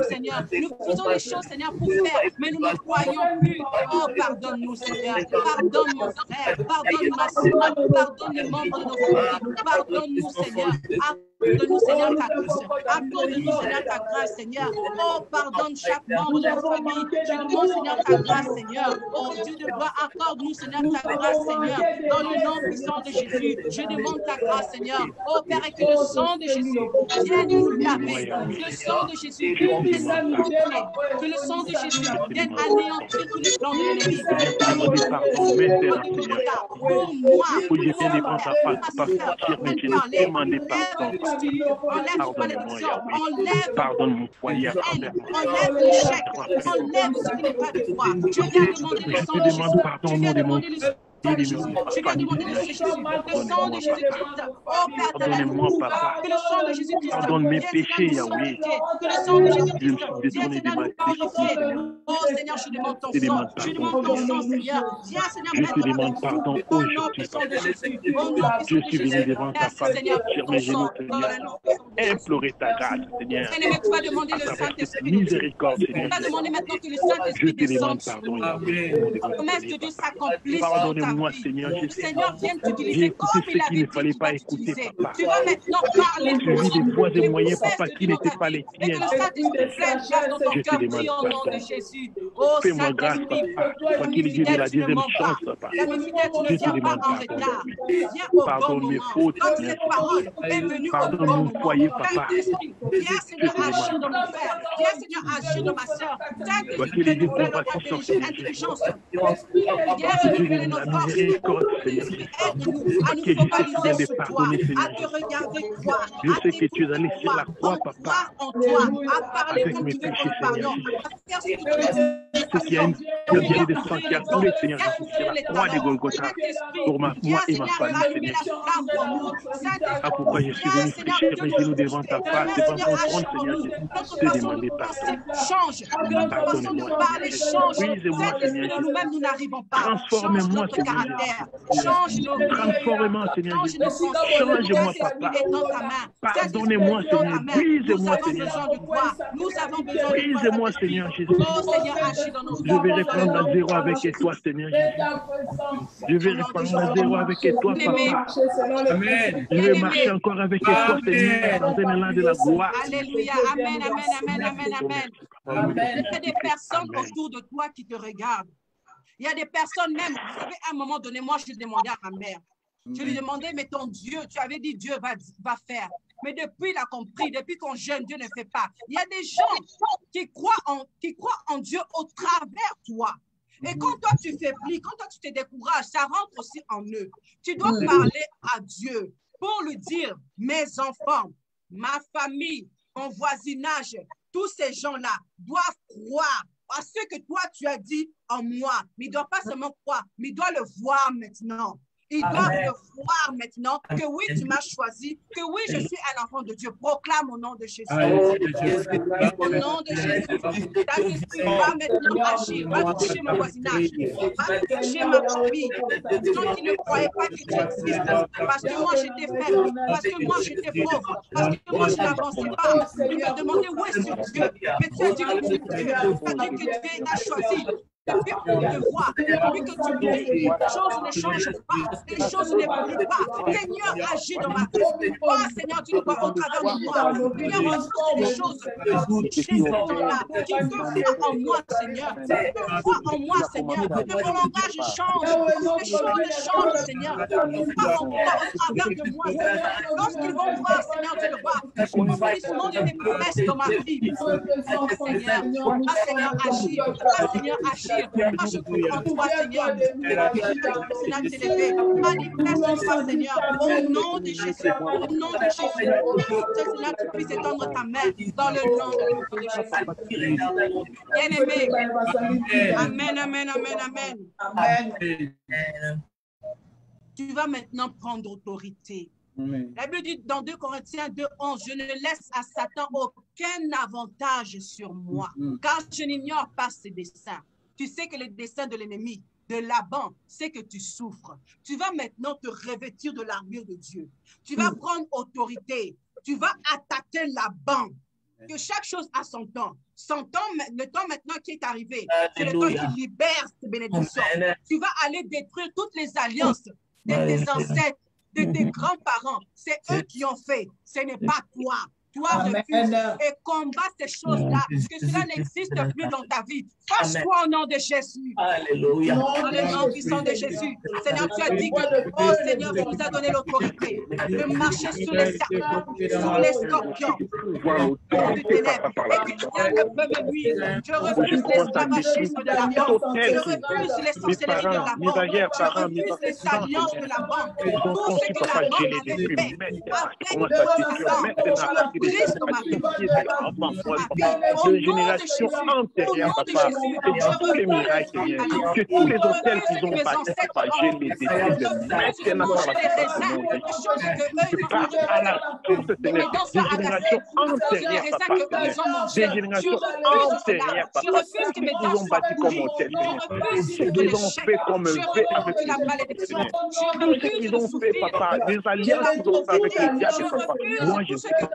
Seigneur, nous faisons les choses, Seigneur, pour faire, mais nous ne croyons plus. Oh, pardonne-nous, Seigneur, pardonne mon frère, pardonne ma soeur, pardonne les membres de nos familles, pardonne-nous, Seigneur. Accorde-nous, Seigneur, ta grâce. Accorde-nous, Seigneur, ta grâce, Seigneur. Oh, pardonne chaque membre de la famille. Je demande, Seigneur, ta grâce, Seigneur. Oh, Dieu de gloire, accorde-nous, Seigneur, ta grâce, Seigneur. Dans le nom puissant de Jésus, je demande ta grâce, Seigneur. Oh, Père, et que le sang de Jésus vienne nous laver. Que le sang de Jésus vienne nous couvrir. Que le sang de Jésus vienne anéantir tous les plans de l'ennemi. Pour moi, pour Pardonne mon foyer, enlève l'échec, enlève ce qui n'est pas de toi. Je viens demander le sang de Jésus. Je viens demander le sang de Jésus. Je viens demander le sang de Jésus-Christ. Oh Père, pardonnez-moi, Papa. Que le sang de Jésus-Christ Pardonne mes péchés, Yahweh. Que le sang de Jésus-Christ vienne nous purifier. Oh Seigneur, je demande ton sang. Je demande ton sang, Seigneur. Viens, Seigneur, je te demande pardon aujourd'hui. Je suis venu devant ta face sur mes genoux, Seigneur. Implorer ta grâce, Seigneur. Tu vas demander le Saint-Esprit. Miséricorde, Seigneur. Tu vas demander maintenant que le Saint-Esprit descende sur nous. La promesse de Dieu s'accomplisse dans ta Pardonne-moi, vie. Seigneur Jésus. Seigneur, viens J'ai t'utiliser écouté comme ce il qu'il avait ne dit fallait tu pas vas écouter, t'utiliser. papa. Tu vas maintenant parler J'ai suivi des voies et les moyens, papa, procès qui dans n'étaient ta pas vie. les Et que tiennes. le Saint-Esprit prenne place dans ton Je te cœur, demande prie au nom de pardon. Jésus. Oh Fais-moi grâce, Saint-Esprit, papa. Toi l'ami qui es le Dieu de fidèle, la tu ne deuxième mens pas. chance, papa. L'ami fidèle, tu ne Je te viens pas demande en pardon. retard. Tu viens au bon Pardonne mes moment. fautes, Comme Seigneur cette parole est venue au Pardonne bon mon moment. foyer, papa. Saint-Esprit, viens Seigneur Je te demande agir dans mon frère. Viens Seigneur agir dans ma soeur. Toi Saint-Esprit, qui es le viens Dieu nous de faire notre compassion, Seigneur Jésus. intelligence. Toi Viens qui es Dieu renouveler de nos la forces. miséricorde, Seigneur Saint-Esprit, Jésus. aide-nous Toi à nous qui es Dieu qui focaliser vient de sur toi, pardonner, à Seigneur te Jésus. regarder croire, Je à sais que tu es allé t'écouter sur la croire, croix, en papa, croire en toi, à parler avec comme mes tu veux qu'on péchés, te Seigneur pardonne, Jésus. à faire ce que tu Je sais qu'il y a une quantité de sang qui a coulé, Seigneur viens Jésus, sur ouvrir la les croix de talons. Golgotha Saint-Esprit, pour moi viens et ma Seigneur famille, rallumer la Seigneur. flamme en nous. Ah, Saint-Esprit, pourquoi je suis viens venu Seigneur pécher te mes genoux devant toucher. ta face, Viens devant Seigneur ton trône, agir en Seigneur nous. Jésus. Notre Te façon de demander pardon. penser change. Que notre façon de Pardonne-moi, parler Seigneur change. Jésus. Brise-moi, Saint-Esprit Seigneur de Jésus. nous-mêmes, nous n'arrivons pas. Change Transforme-moi, notre Seigneur caractère. Jésus. Change nos vies. Transforme-moi, Seigneur Change Jésus. nos pensées. Change-moi, Saint-Esprit papa. est dans ta main. Saint-Esprit Pardonnez-moi, est dans Seigneur. ta main. Nous Brise-moi, avons Seigneur. besoin de toi. Nous avons besoin de toi, Brise-moi, Saint-Esprit. Seigneur Jésus. Oh Seigneur, agis dans nos Je vais vies. reprendre à zéro avec toi, Seigneur Jésus. Je vais reprendre à zéro avec toi, papa. Amen. Je vais marcher encore avec toi, Seigneur, dans un élan de la gloire. Alléluia. Amen, amen, amen, amen, amen. Il y a des personnes autour de toi qui te regardent. Il y a des personnes même, vous savez, à un moment donné, moi, je demandais à ma mère. Je lui demandais, mais ton Dieu, tu avais dit Dieu va faire. Mais depuis, il a compris, depuis qu'on jeûne, Dieu ne fait pas. Il y a des gens qui croient en Dieu au travers toi. Et quand toi, tu faiblis, quand toi, tu te décourages, ça rentre aussi en eux. Tu dois parler à Dieu pour lui dire, mes enfants, ma famille, mon voisinage, tous ces gens-là doivent croire à ce que toi, tu as dit en moi. Mais ils ne doivent pas seulement croire, mais ils doivent le voir maintenant. Ils doivent le voir maintenant que oui, tu m'as choisi, que oui, je suis un enfant de Dieu. Proclame au nom de Jésus. Au nom de Jésus. Saint-Esprit va maintenant agir, va toucher mon voisinage, va toucher ma famille. Les gens qui ne croyaient pas que tu existes, parce que moi j'étais faible, parce que moi j'étais pauvre, parce que moi je n'avançais pas. Ils me demandaient où est-ce Dieu. Mais tu as dit que tu es Dieu. Tu as dit que Dieu t'a choisi. Depuis qu'on te voit, depuis que tu vis, les choses ne changent pas, les choses n'évoluent pas. Seigneur, agis dans ma vie. Oh Seigneur, tu le vois au travers de moi. Viens ressourcer les choses chez ces gens-là qui peuvent voir en moi, Seigneur. Qui peuvent voir en moi, Seigneur. Que mon langage change, les choses changent, Seigneur. Qu'ils voient en moi au travers de moi, Seigneur. Lorsqu'ils vont voir, Seigneur, tu le vois. L'accomplissement de tes promesses dans ma vie. Seigneur, agis. Seigneur, agis. Moi, je crois en toi, Seigneur. Manifeste-toi, Seigneur, au nom de Jésus. Au nom de Jésus. Seigneur, tu puisses étendre ta main dans le nom de Jésus. Bien-aimé. Amen, amen, amen, amen. Tu vas maintenant prendre autorité. La Bible dit dans 2 Corinthiens 2:11, je ne laisse à Satan aucun avantage sur moi, car je n'ignore pas ses desseins. Tu sais que les desseins de l'ennemi, de Laban, c'est que tu souffres. Tu vas maintenant te revêtir de l'armure de Dieu. Tu vas prendre autorité. Tu vas attaquer Laban. Que chaque chose a son temps. Le temps maintenant qui est arrivé, c'est le temps qui libère ces bénédictions. Tu vas aller détruire toutes les alliances de tes ancêtres, de tes grands-parents. C'est eux qui ont fait. Ce n'est pas toi. Toi, refuse et combat ces choses-là, que cela n'existe plus dans ta vie. Fâche-toi au nom de Jésus. Alléluia. Dans le nom puissant de Jésus. Seigneur, tu as dit que, oh Seigneur, tu nous as donné l'autorité de marcher sur les serpents, sur les scorpions, du ténèbres, et que rien ne peut me nuire. Je refuse l'esclavagisme de la banque. Je refuse les sorcelleries de la banque. Je refuse les alliances de la banque. Tout ce que la banque avait fait, avec moi, je le brise dans ma vie. De génération antérieure, papa, et tous les miracles, que tous les hôtels qu'ils ont bâtis, papa, je les détruis maintenant par à la source, Seigneur, des générations antérieures, papa, des générations antérieures, papa, qu'ils ont bâti comme hôtel, ce qu'ils ont fait comme paix avec les Seigneur, tout ce qu'ils ont fait, papa, des alliances qu'ils ont fait avec les diables, papa, moi je ne sais pas.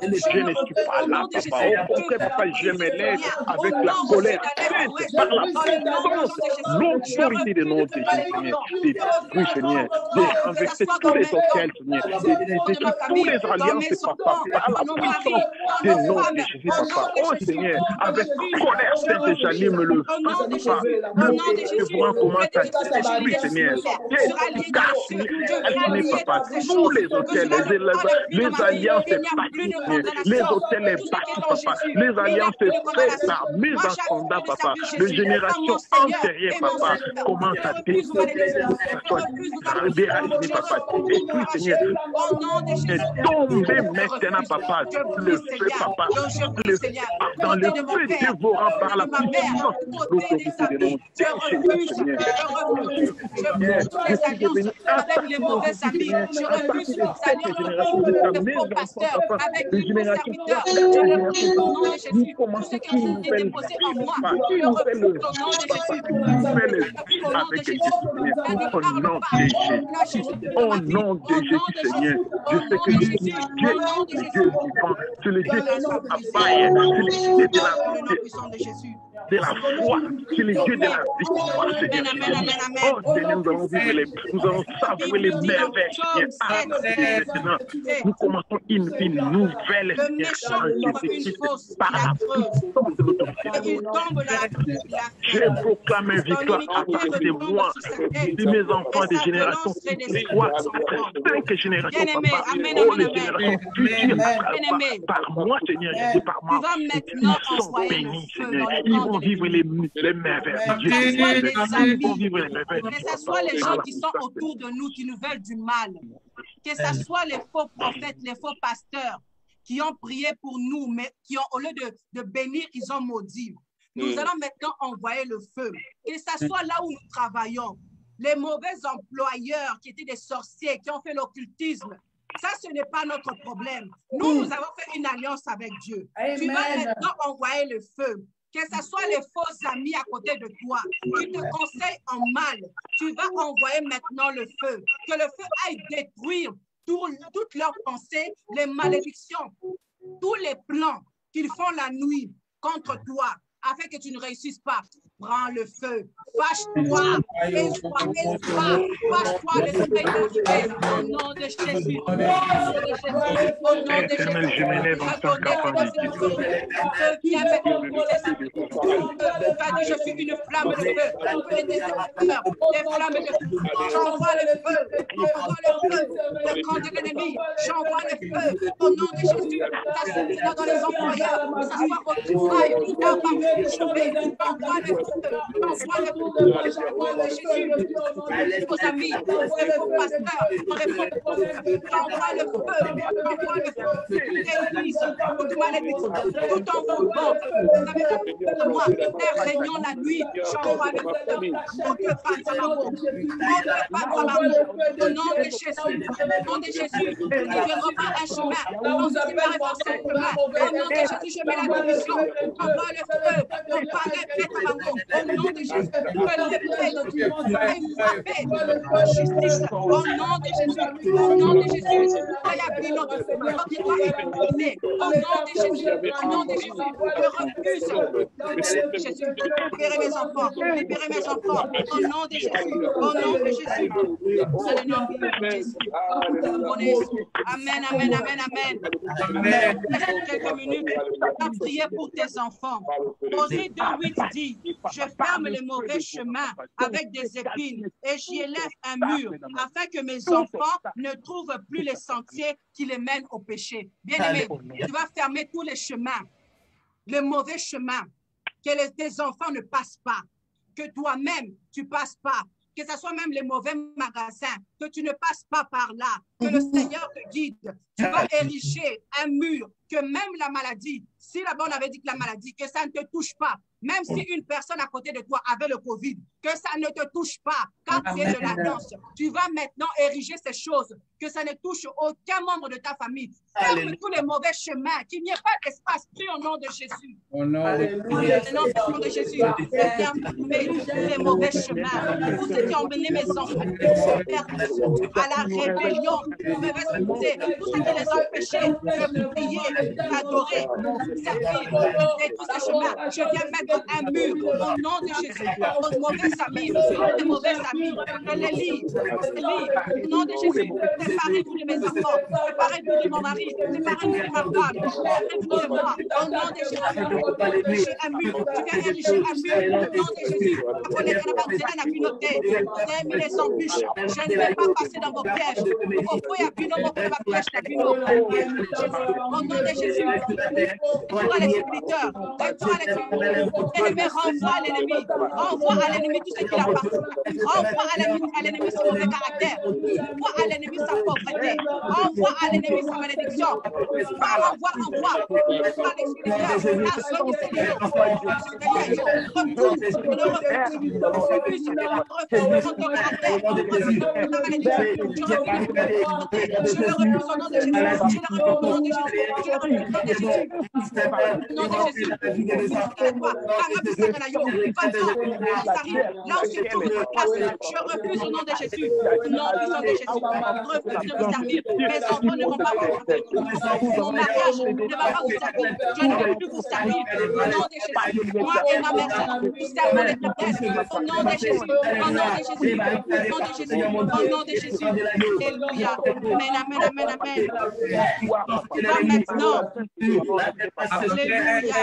Je ne suis pas là, papa. Au contraire, papa, je me lève avec la colère sainte par la puissance, l'autorité des noms de Jésus, Seigneur. Détruis, Seigneur, de renverser tous les hôtels, Seigneur, de tous les alliances, papa, par la puissance des noms de Jésus, papa. Oh Seigneur, avec colère sainte, j'anime le feu, papa. Le feu commence à détruire, Seigneur. Papa, tous les hôtels, les alliances bâties, les hôtels bâtis, papa, les alliances faites par mes enfants, papa, de génération antérieure, papa, commence à déraciner, papa, et puis, Seigneur, tomber maintenant, papa, le feu, papa, le feu, dans le feu dévorant par la puissance, l'autorité de nos Seigneur. Je suis devenu avec les mauvais amis, je refuse les alliances de faux pasteurs, avec les faux serviteurs, je refuse au nom de Jésus, tout ce qui est déposé en moi, je refuse au nom de Jésus, au nom de Jésus, Seigneur, je sais que je suis Dieu vivant, c'est le Dieu qui s'abaille, c'est le Dieu de la foi, c'est le Dieu de la victoire, Seigneur. Oh Seigneur, nous allons savourer les merveilles. Nous commençons une nouvelle par la puissance de l'autorité. J'ai proclamé victoire à côté de moi, de mes enfants de génération 3 après 5 générations, papa. Oh, les générations futures, par moi, Seigneur, je dis par moi, ils sont bénis, Seigneur. Ils vont vivre les merveilles de Dieu. Ils vont vivre les merveilles de Dieu. Que ce soit les gens qui sont autour de nous, qui nous veulent du mal, que ce soit les faux prophètes, les faux pasteurs qui ont prié pour nous, mais qui ont, au lieu de bénir, ils ont maudit. Nous allons maintenant envoyer le feu. Que ce soit là où nous travaillons, les mauvais employeurs qui étaient des sorciers, qui ont fait l'occultisme, ça, ce n'est pas notre problème. Nous avons fait une alliance avec Dieu. Amen. Tu vas maintenant envoyer le feu. Que ce soit les faux amis à côté de toi qui te conseillent en mal, tu vas envoyer maintenant le feu. Que le feu aille détruire toutes leurs pensées, les malédictions, tous les plans qu'ils font la nuit contre toi, afin que tu ne réussisses pas. Prends le feu, fâche-toi, fâche-toi, l'esprit de au nom de Jésus, au nom de Jésus, je m'élève en tant qu'enfant. Je suis une flamme de feu, des flammes de feu, j'envoie le feu, le camp de l'ennemi, j'envoie le feu, au nom de Jésus, ça soit dans les employeurs, ça soit au travail, dans ma vie, j'envoie le feu. J'envoie le feu aux amis, aux pasteurs, j'envoie le feu, l'église, toute malédiction, tout envoûtement. Vous avez fait de moi, terre régnant la nuit, j'envoie le feu. Mon Dieu, au nom de Jésus, au nom de Jésus, je repars un chemin, on se séparer par ce chemin. Au nom de Jésus, je mets la division, j'envoie le feu, mon palais fait à ma au nom de Jésus, justice, au nom de Jésus, au nom de Jésus, au nom de Jésus, je refuse, Jésus, libérez mes enfants, au nom de Jésus, au nom de Jésus, dans le nom de Jésus. Amen, amen, amen, amen. Reste quelques minutes à prier pour tes enfants. Osée 2:8 dit, je ferme les mauvais chemins avec des épines et j'y élève un mur afin que mes enfants ne trouvent plus les sentiers qui les mènent au péché. Bien-aimé, tu vas fermer tous les chemins, les mauvais chemins, que tes enfants ne passent pas, que toi-même tu ne passes pas, que ce soit même les mauvais magasins, que tu ne passes pas par là, que le Seigneur te guide. Tu vas ériger un mur, que même la maladie, si là-bas on avait dit que la maladie, que ça ne te touche pas, même si une personne à côté de toi avait le Covid, que ça ne te touche pas, quand tu es de l'annonce, tu vas maintenant ériger ces choses, que ça ne touche aucun membre de ta famille. ferme tous les mauvais chemins, qu'il n'y ait pas d'espace pris au nom de Jésus. Au nom de Alléluia. Au nom de Jésus, ferme tous les mauvais chemins. Tous ceux qui ont mené mes enfants à la rébellion, tous ceux qui les ont empêchés de prier, d'adorer, de servir, et tous ces chemins, je viens mettre un mur au nom de Jésus. Aux mauvais amis, les mauvais amis, je les lis, au nom de Jésus. Séparez-vous de mes enfants, séparez-vous de mon mari, séparez-vous de ma femme, séparez-vous de moi, au nom de Jésus. J'ai un mur, tu viens ériger un mur, au nom de Jésus. Vous les la communauté, vous avez mis les embûches, je ne vais pas passer dans vos pièges. Au fouet à Pino, mon piège à Pino. Au nom de Jésus, pour les serviteurs, retour à l'ennemi, renvoie à l'ennemi, renvoie à l'ennemi tout ce qu'il appartient, renvoie à l'ennemi son mauvais caractère, renvoie à l'ennemi sa pauvreté, renvoie à l'ennemi sa malédiction, renvoie les serviteurs, la somme du Seigneur, je refuse au nom de Jésus, au nom puissant de Jésus, refuse de vous servir, mes enfants ne vont pas vous servir, mon mariage ne va pas vous servir, je ne veux plus vous servir, au nom de Jésus, moi et ma mère, nous servons l'Éternel, au nom de Jésus, au nom de Jésus, au nom de Jésus, au nom de Jésus, alléluia, amen, amen, amen, amen. Maintenant, alléluia,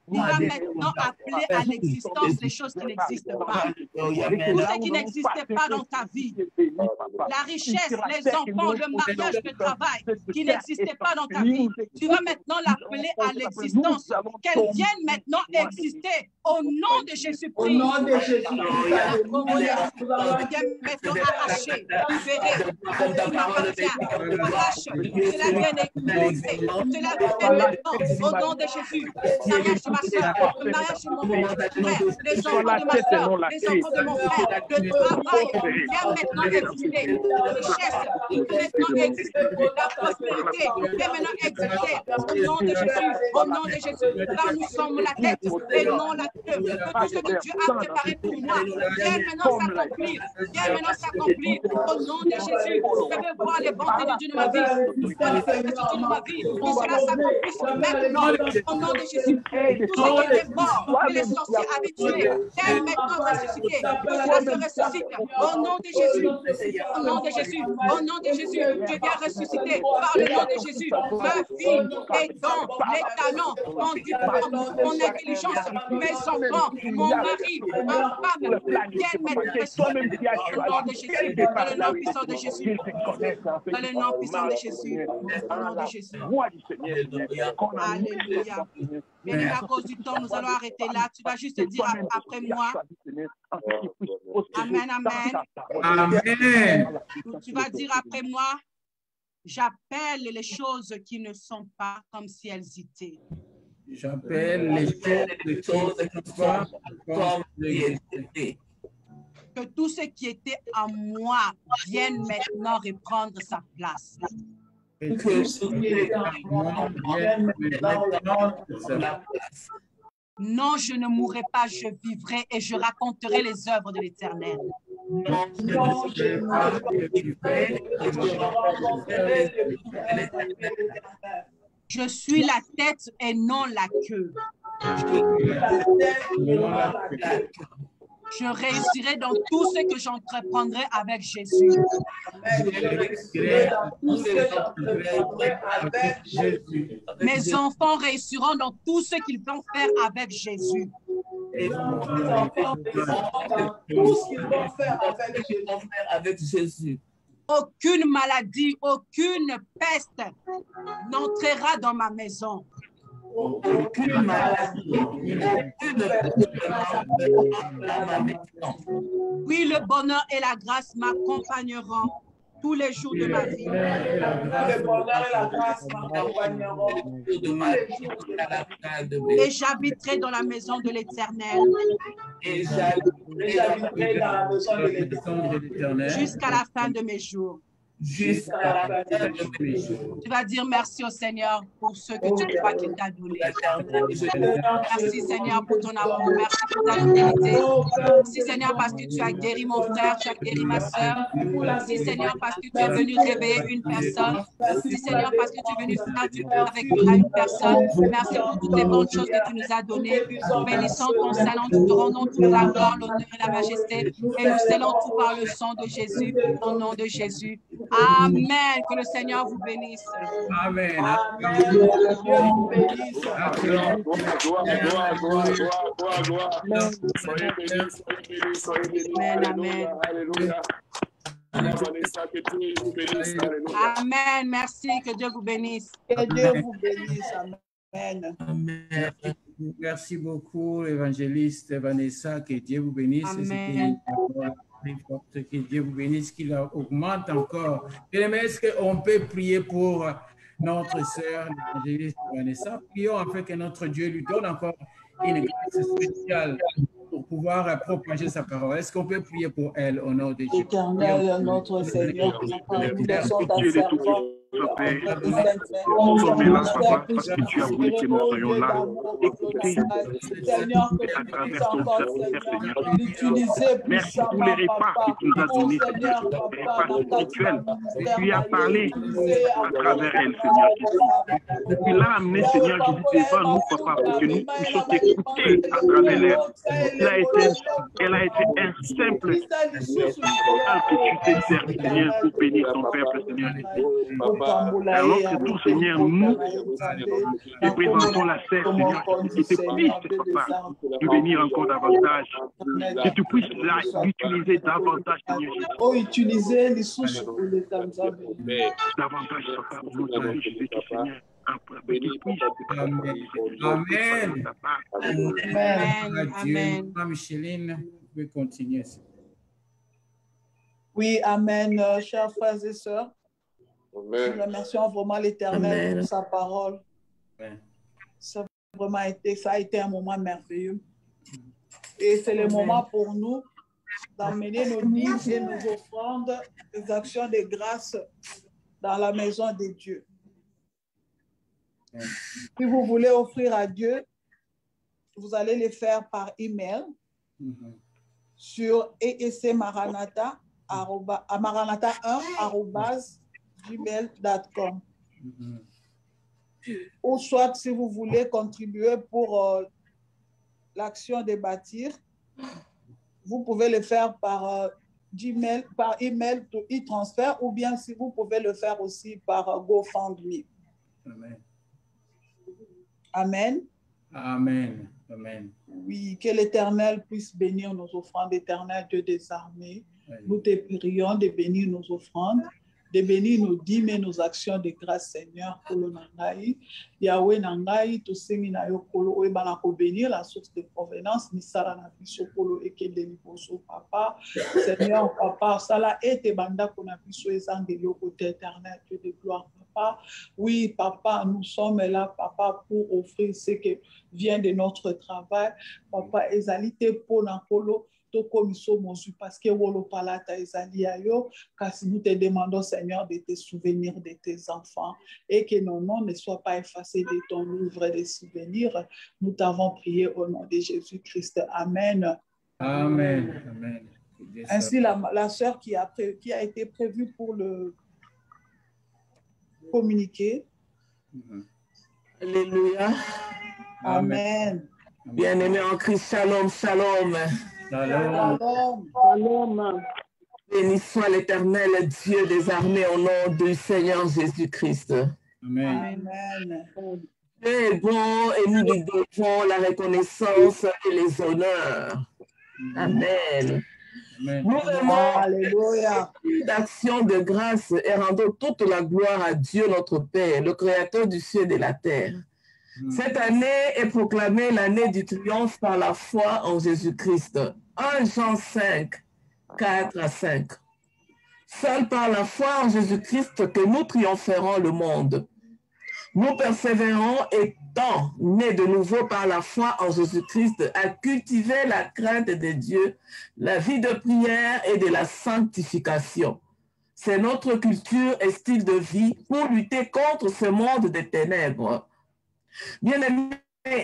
on va maintenant appeler à l'existence les choses qui n'existent pas. Tout ce qui n'existait pas dans ta vie, la richesse, les enfants, le mariage, le travail, qui n'existait pas dans ta vie, tu vas maintenant l'appeler à l'existence, qu'elle vienne maintenant exister au nom de Jésus-Christ. Au nom de Jésus. Maintenant arraché, libéré, tout m'appartient, arrache, cela vient exister, cela vient maintenant, au nom de Jésus. Mariage de ma soeur, le mariage de mon frère, les enfants de ma soeur, les enfants de mon frère, le travail vient maintenant exister, la richesse vient maintenant exister, la prospérité vient maintenant exister, au nom de Jésus, au nom de Jésus. Là nous sommes la tête et non la queue. Tout ce que Dieu a préparé pour moi vient maintenant s'accomplir, vient maintenant s'accomplir, au nom de Jésus. Je veux voir les bontés de Dieu de ma vie, voir les bontés de Dieu de ma vie, que cela s'accomplisse maintenant, au nom de Jésus. Tout ce qui était mort, que les sorciers avaient tué, vient maintenant ressusciter, que cela se ressuscite, au nom de Jésus, au nom de Jésus, au nom de Jésus. Je viens ressusciter par le nom de Jésus, ma vie, les dons, les talents, mon diplôme, mon intelligence, mes enfants, mon mari, ma femme, viennent maintenant ressusciter au nom de Jésus, dans le nom puissant de Jésus, dans le nom puissant de Jésus, au nom de Jésus. Alléluia. Bien, à cause du temps, nous allons arrêter là. Tu vas juste dire après moi. Amen, amen. Amen. Tu vas dire après moi, j'appelle les choses qui ne sont pas comme si elles étaient. J'appelle les choses qui ne sont pas comme si elles étaient. Que tout ce qui était en moi vienne maintenant reprendre sa place. Non, je ne mourrai pas, je vivrai et je raconterai les œuvres de l'Éternel. Je suis la tête et non la queue. Je réussirai dans tout ce que j'entreprendrai avec Jésus. Mes enfants réussiront dans tout ce qu'ils vont faire avec Jésus. Aucune maladie, aucune peste n'entrera dans ma maison. Aucune maladie, oui, le bonheur et la grâce m'accompagneront tous les jours de ma vie. Le bonheur et la grâce m'accompagneront et j'habiterai dans la maison de l'Éternel. Et j'habiterai dans la maison de l'Éternel jusqu'à la fin de mes jours. jusqu'à la fin de mes jours. Tu vas dire merci au Seigneur pour ce que tu crois qu'il t'a donné. Merci Seigneur pour ton amour. Merci pour ta fidélité. Merci Seigneur parce que tu as guéri mon frère, tu as guéri ma soeur. Merci Seigneur parce que tu es venu réveiller une personne. Merci Seigneur parce que tu es venu faire du bien avec une personne. Merci pour toutes les bonnes choses que tu nous as données. Nous bénissons ton Saint-Nom, nous te rendons toute la gloire, l'honneur et la majesté. Et nous scellons tout par le sang de Jésus, au nom de Jésus. Amen. Que le Seigneur vous bénisse. Amen. Amen. Merci. Que Dieu vous bénisse. Que Dieu vous bénisse. Amen. Amen. Merci beaucoup, évangéliste Vanessa. Que Dieu vous bénisse. Amen. Que Dieu vous bénisse, qu'il augmente encore. Est-ce qu'on peut prier pour notre sœur, l'évangéliste Vanessa? Prions afin que notre Dieu lui donne encore une grâce spéciale pour pouvoir propager sa parole. Est-ce qu'on peut prier pour elle au nom de Jésus? Éternel, notre Seigneur, nous laissons ta servante. Merci pour les repas que tu nous as donnés, Seigneur, les repas spirituels. Tu as parlé à travers elle, Seigneur Jésus. Tu l'as amené, Seigneur Jésus, devant nous, Papa, pour que nous puissions t'écouter à travers elle. Elle a été un simple canal que tu t'es servi, Seigneur, pour bénir ton peuple, Seigneur Jésus. Alors que tout, Seigneur, nous te présentons la sœur, Seigneur, qui te puisse, Papa, de venir encore davantage, que tu puisses l'utiliser davantage, Seigneur Jésus. Oh, utiliser les sources pour les davantage, Papa, pour nous Jésus, Seigneur. Amen. Amen. Amen. Amen. Micheline, vous pouvez continuer. Oui, amen, chers frères et sœurs. Nous remercions vraiment l'Éternel pour sa parole. Ça a été un moment merveilleux. Et c'est le moment pour nous d'amener nos dîmes et nos offrandes, les actions de grâce dans la maison de Dieu. Si vous voulez offrir à Dieu, vous allez les faire par email sur maranatha1@gmail.com. Ou soit si vous voulez contribuer pour l'action de bâtir, vous pouvez le faire par Gmail, par email pour e-transfert, ou bien si vous pouvez le faire aussi par GoFundMe. Amen. Amen. Amen. Amen. Oui, que l'Éternel puisse bénir nos offrandes, Éternel Dieu des armées. Nous te prions de bénir nos offrandes, de bénir nos dîmes et nos actions de grâce, Seigneur, pour le Nangaï. Yahweh Nangaï, tout semi na yo kolo e banako bénir la source de provenance, ni sala na biso kolo e ke deli boso papa. Seigneur, papa, sala ete banda kona biso ezange yo côté éternel, Dieu de gloire, papa. Oui, papa, nous sommes là, papa, pour offrir ce qui vient de notre travail. Papa, ezalité pour nankolo. Parce que nous te demandons, Seigneur, de te souvenir de tes enfants et que nos noms ne soient pas effacés de ton livre des souvenirs. Nous t'avons prié au nom de Jésus-Christ. Amen. Amen. Amen. Ainsi, la sœur qui a été prévue pour le communiquer. Alléluia. Amen. Bien-aimé en Christ, shalom, shalom. Shalom. Shalom. Béni soit l'Éternel, Dieu des armées, au nom du Seigneur Jésus-Christ. Amen. Amen. Dieu est bon et nous lui devons la reconnaissance et les honneurs. Amen. Amen. Nous aimons Alléluia. d'action de grâce et rendons toute la gloire à Dieu notre Père, le Créateur du ciel et de la terre. Cette année est proclamée l'année du triomphe par la foi en Jésus-Christ. 1 Jean 5, 4 à 5. Seul par la foi en Jésus-Christ que nous triompherons le monde. Nous persévérons étant nés de nouveau par la foi en Jésus-Christ à cultiver la crainte de Dieu, la vie de prière et de la sanctification. C'est notre culture et style de vie pour lutter contre ce monde des ténèbres. Bien-aimés,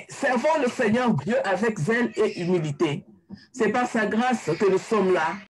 servons le Seigneur Dieu avec zèle et humilité. C'est par sa grâce que nous sommes là.